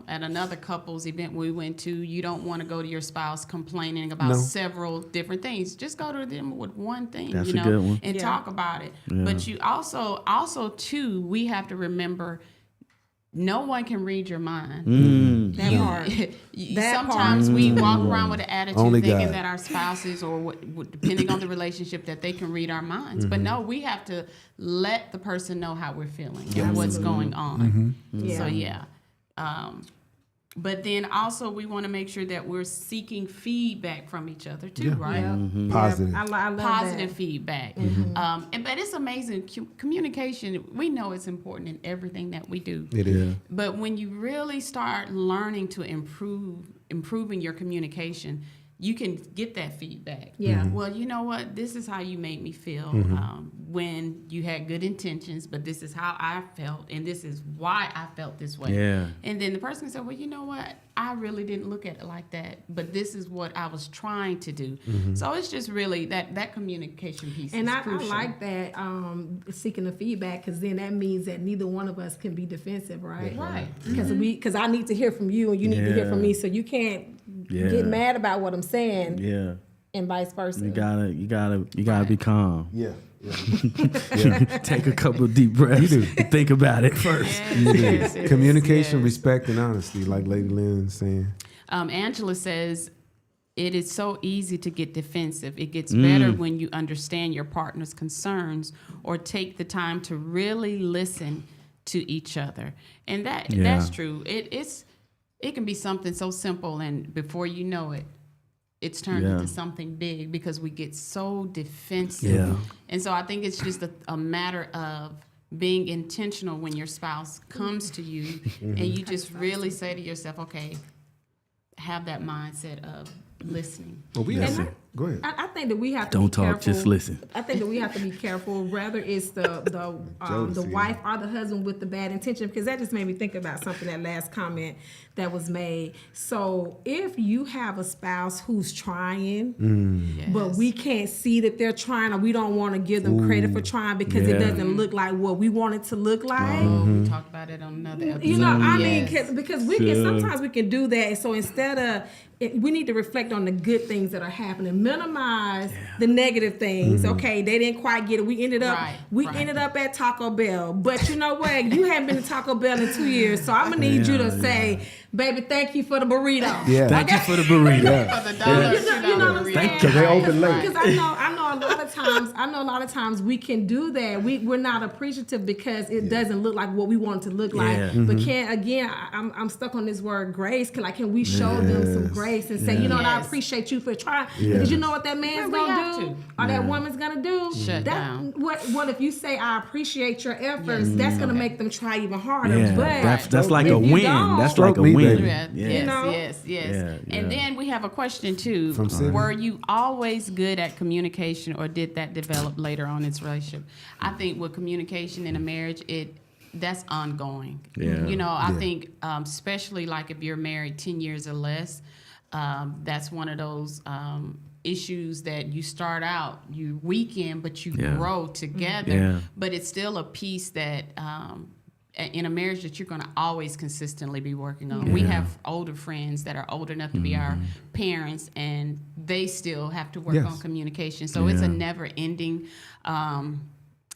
at another couples event we went to, you don't want to go to your spouse complaining about No. several different things. Just go to them with one thing, That's a good one. and Yeah. talk about it. Yeah. But you also too, we have to remember, no one can read your mind. That part. That Sometimes part. we walk around with an attitude Only thinking God. that our spouses or depending on the relationship that they can read our minds. But no, we have to let the person know how we're feeling and what's going on. Yeah. So yeah. But then also we want to make sure that we're seeking feedback from each other too, right? Yeah. Positive. I love Positive that. feedback. But it's amazing. Communication, we know it's important in everything that we do. It is. But when you really start learning to improving your communication, you can get that feedback. Yeah. Well, you know what? This is how you made me feel when you had good intentions, but this is how I felt, and this is why I felt this way. Yeah. And then the person can say, well, you know what? I really didn't look at it like that, but this is what I was trying to do. So it's just really that communication piece And is I crucial. like that seeking the feedback, because then that means that neither one of us can be defensive, right? Right. Because I need to hear from you and you need to hear from Yeah. me, so you can't Yeah. get mad about what I'm saying, Yeah. and vice versa. You gotta be calm. Yeah. Yeah. Take a couple of deep breaths and think about it first. Yes, yes, Communication, yes. respect, and honesty, like Lady Lynn's saying. Angela says, it is so easy to get defensive. It gets better when you understand your partner's concerns or take the time to really listen to each other. And that's true. It can be something so simple, and before you know it, it's turned Yeah. into something big because we get so defensive. Yeah. And so I think it's just a matter of being intentional when your spouse comes to you and you just really say to yourself, okay, have that mindset of listening. Well, we And have Go ahead. I think that we have to Don't be talk, careful. just listen. I think that we have to be careful, whether it's the Jealousy. wife or the husband with the bad intention, because that just made me think about something, that last comment that was made. So if you have a spouse who's trying, Yes. but we can't see that they're trying, or we don't want to give them credit for trying because it Yeah. doesn't look like what we want it to look like. Oh, we talked about it on another episode. You know, I mean, Yes. because we can sometimes we can do that. So instead of we need to reflect on the good things that are happening, minimize the negative things. Okay, they didn't quite get it. We ended up Right. ended up at Taco Bell, but you know what? You haven't been to Taco Bell in 2 years, so I'm gonna need you to say, "Baby, thank you for the burrito." Yeah. Thank you for the burrito. For the dollar, You know what I'm saying? Thank you. Because they open late. Because I know a lot of times we can do that. We're not appreciative because it doesn't look like what we want it to look like. Yeah. But I'm stuck on this word grace. Like, can we show them some Yes. grace and say, you know what, I Yes. appreciate you for trying, Yes. because you know what that man's Yeah, we have gonna do to. or that woman's gonna do. Shut down. What if you say I appreciate your efforts? That's gonna make them try even harder. Yeah, But that's like if a you win. don't- That's like a Stroke me, win. baby. Yeah, Yeah. yes, know? yes. Yeah, And yeah. then we have a question too. From Sydney. Were you always good at communication, or did that develop later on in its relationship? I think with communication in a marriage, that's ongoing. Yeah. You know, I Yeah. think especially like if you're married 10 years or less, that's one of those issues that you start out, you weaken, but you Yeah. grow together. Yeah. But it's still a piece that in a marriage that you're going to always consistently be working on. We have older friends that are old enough to be our parents, and they still have to work on communication. So it's a never-ending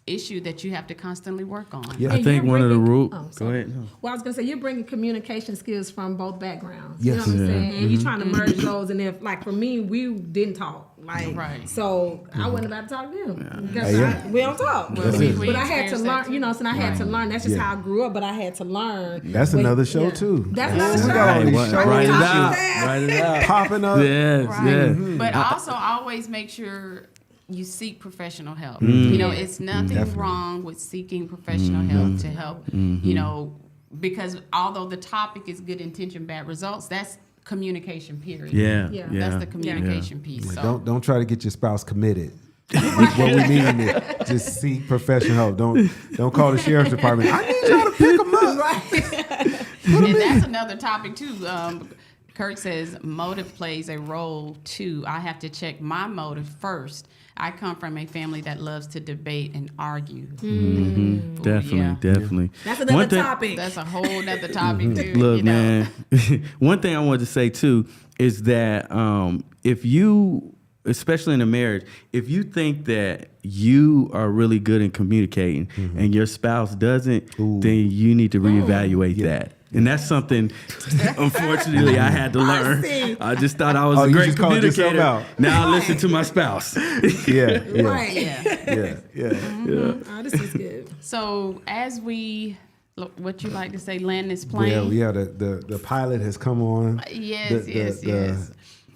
issue that you have to constantly work on. Yeah. I think one of the rules. Oh, Go sorry. ahead. No. Well, I was gonna say you're bringing communication skills from both backgrounds. Yes. You know what I'm saying? And you're trying to merge those. And if, like, for me, we didn't talk, like, Right. so I wasn't about to talk to them because Yeah. we don't talk. Well, But I had to experienced that learn, too. you know. So I had to learn. That's just Yeah. how I grew up. But I had to learn. That's But- another show yeah. too. That's another We show. got all these Hey, shows write it and out. shit Write it out. popping up. Yes, Right. yes. But also always make sure you seek professional help. You know, it's nothing wrong with seeking professional help to help, you know, because although the topic is good intention, bad results, that's communication period. Yeah, Yeah. yeah. That's the communication piece. So Don't try to get your spouse committed. What we mean is just seek professional help. Don't call the sheriff's department. I need y'all to pick them up. and that's another topic too. Kurt says motive plays a role too. I have to check my motive first. I come from a family that loves to debate and argue. Definitely, Yeah. definitely. That's One another thing- topic. That's a whole nother topic too. Look, you know. man. One thing I wanted to say too is that if you, especially in a marriage, if you think that you are really good in communicating and your spouse doesn't, then you need to reevaluate that. And that's something, unfortunately, I had to learn. see. I just thought I was Oh, a you great just called yourself communicator. out. Now I listen to my spouse. Yeah, yeah, Right. Yeah. yeah. Oh, this is good. So as we, look, what you like to say, land this plane. Well, yeah. The pilot has come on. Yes, yes. The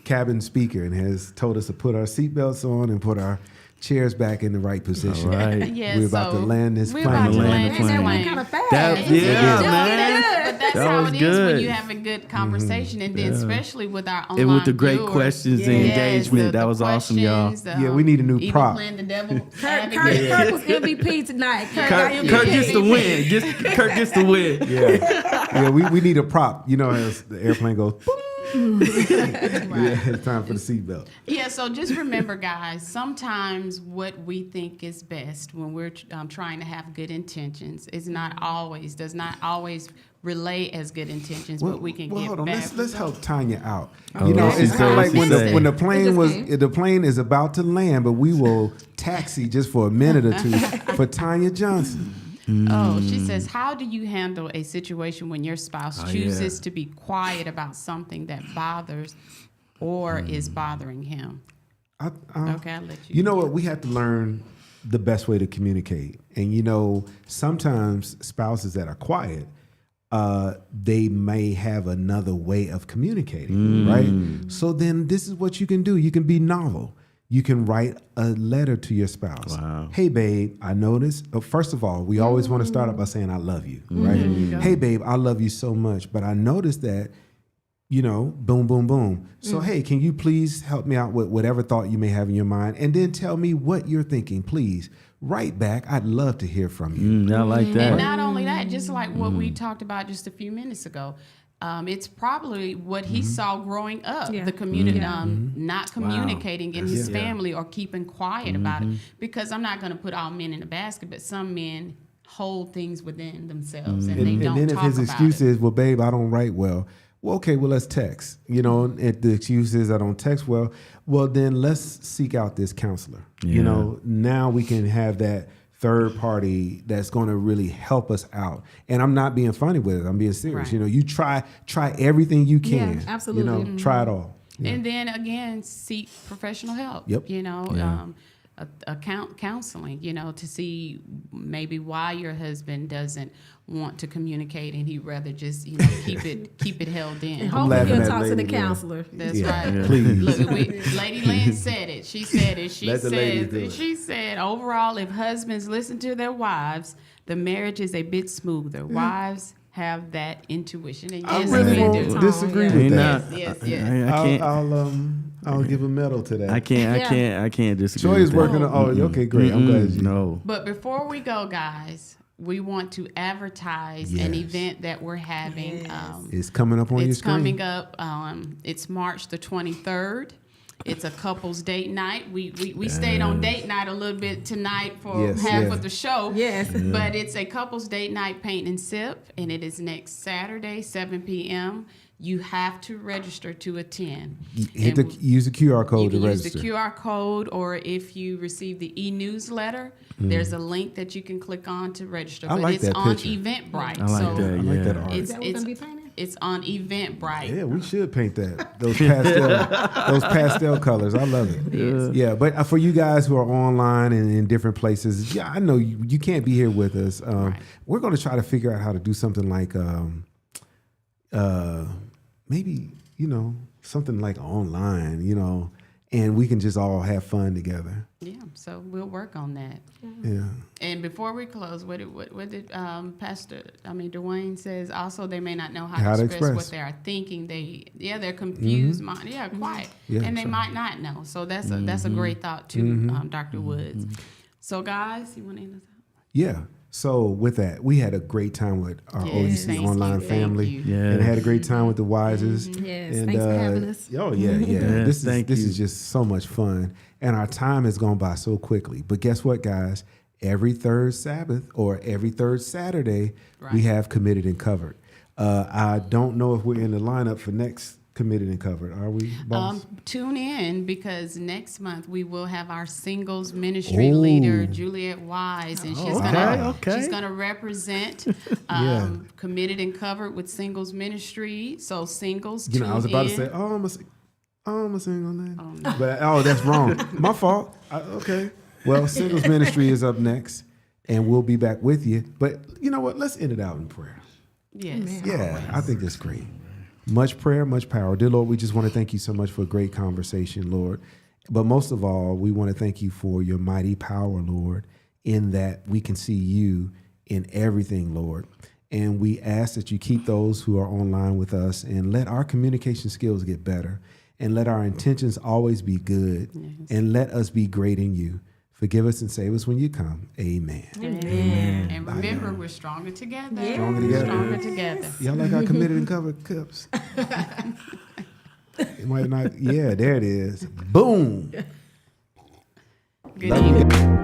cabin speaker and has told us to put our seatbelts on and put our chairs back in the right position. All right. Yeah, We're about to land this we're plane. about to Land land the this plane. That plane. went kind of fast. That- Yeah, yeah, but man. that's That how was it is when good. you have a good conversation, and then especially with our online And with the great viewers. questions and Yes, engagement, that the was awesome, y'all. questions, Yeah, we need a new even prop. playing the devil Kurt advocate. was MVP tonight. Kurt got MVP. Kurt gets the win. Kurt gets the win. Yeah, we need a prop. You know, as the airplane goes, boom. Yeah, it's time for the seatbelt. Yeah, so just remember, guys, sometimes what we think is best when we're trying to have good intentions does not always relay as good intentions, but we can get hold on. bad Let's help Tanya out. Oh, You know, okay. it's kind of like when the plane It the plane is about to land, but we will taxi just for a minute or two for Tanya Johnson. Oh, she says, how do you handle a situation when your spouse chooses yeah. to be quiet about something that bothers or is bothering him? Okay, I'll let you. You know what? We have to learn the best way to communicate. And, you know, sometimes spouses that are quiet, they may have another way of communicating, right? So then this is what you can do. You can be novel. You can write a letter to your spouse. Wow. Hey, babe, I noticed. First of all, we always want to start out by saying, I love you, right? Hey, babe, I love you so much. But I noticed that, you know, boom, boom, boom. So, hey, can you please help me out with whatever thought you may have in your mind? And then tell me what you're thinking, please. Write back. I'd love to hear from you. I like And that. not only that, just like what we talked about just a few minutes ago, it's probably what he saw growing up, Yeah. the community, not communicating in his Yeah. family or keeping quiet about it. Because I'm not going to put all men in a basket, but some men hold things within themselves and they And don't then if talk his about excuse it. is, well, babe, I don't write well. Well, okay, well, let's text. You know, if the excuse is I don't text well, then let's seek out this counselor. You Yeah. know, now we can have that third party that's going to really help us out. And I'm not being funny with it. I'm being serious. Right. You know, you try everything you can. Yeah, absolutely. You know, try it all. Yeah. And then again, seek professional help. Yep. You know, Yeah. counseling. You know, to see maybe why your husband doesn't want to communicate and he'd rather just keep it held in. And I'm hopefully laughing he'll at talk to the Lady Lynn. counselor. That's Yeah. right. Yeah. Please. Look, Lady Lynn said it. She said it. She Let the ladies do said it. she said overall, if husbands listen to their wives, the marriage is a bit smoother. Wives have that intuition, and I yes, really we won't do. disagree Yeah. with Ain't that. not- Yes, I yes. can't. I'll give a medal to that. I can't disagree. Joy is with that. working on. Oh, okay, great. I'm glad you. No. But before we go, guys, we want to advertise an Yes. event that we're having. It's coming up on your It's screen. coming up. It's March the 23rd. It's a couples date night. We stayed on date night a little bit tonight for half of the show. Yes. Yeah. But it's a couples date night paint and sip, and it is next Saturday, 7 p.m. You have to register to attend. Use the QR code to use register. the QR code, or if you receive the e-newsletter, there's a link that you can click on to register. I but like it's that on picture. Eventbrite. I like that. I like that art. Is that what's gonna be painted? It's on Eventbrite. Yeah, we should paint that. Those pastel colors. I love it. Yeah, but for you guys who are online and in different places, I know you can't be here with us. We're going to try to figure out how to do something like maybe, something like online, and we can just all have fun together. Yeah, so we'll work on that. Yeah. And before we close, what did Dwayne says also they may not know how to express what they are thinking. They're confused. Quiet. Yeah, and they might not know. So that's a great thought too, Dr. Woods. So guys, you want to end us out? Yeah. So with that, we had a great time with our OUC online family, and had a great time with the Wises. Yes, and, thanks for having us. Oh yeah. This is just so much fun, and our time has gone by so quickly. But guess what, guys? Every third Sabbath or every third Saturday, we have Committed and Covered. I don't know if we're in the lineup for next Committed and Covered. Are we, boss? Tune in, because next month we will have our singles ministry leader, Juliet Wise, and she's gonna represent Committed and Covered with Singles Ministry. So singles, tune I was about to say, I'm gonna sing on that. No. But that's wrong. My fault. Okay. Well, Singles Ministry is up next, and we'll be back with you. But you know what? Let's end it out in prayer. Yes. Yeah, I think that's great. Much prayer, much power. Dear Lord, we just want to thank you so much for a great conversation, Lord. But most of all, we want to thank you for your mighty power, Lord, in that we can see you in everything, Lord. And we ask that you keep those who are online with us, and let our communication skills get better, and let our intentions always be good, and let us be great in you. Forgive us and save us when you come. Amen. Amen. And remember, we're stronger together. Yeah. Stronger together. Y'all like our Committed and Covered cups? It might not. Yeah, there it is. Boom. Good evening.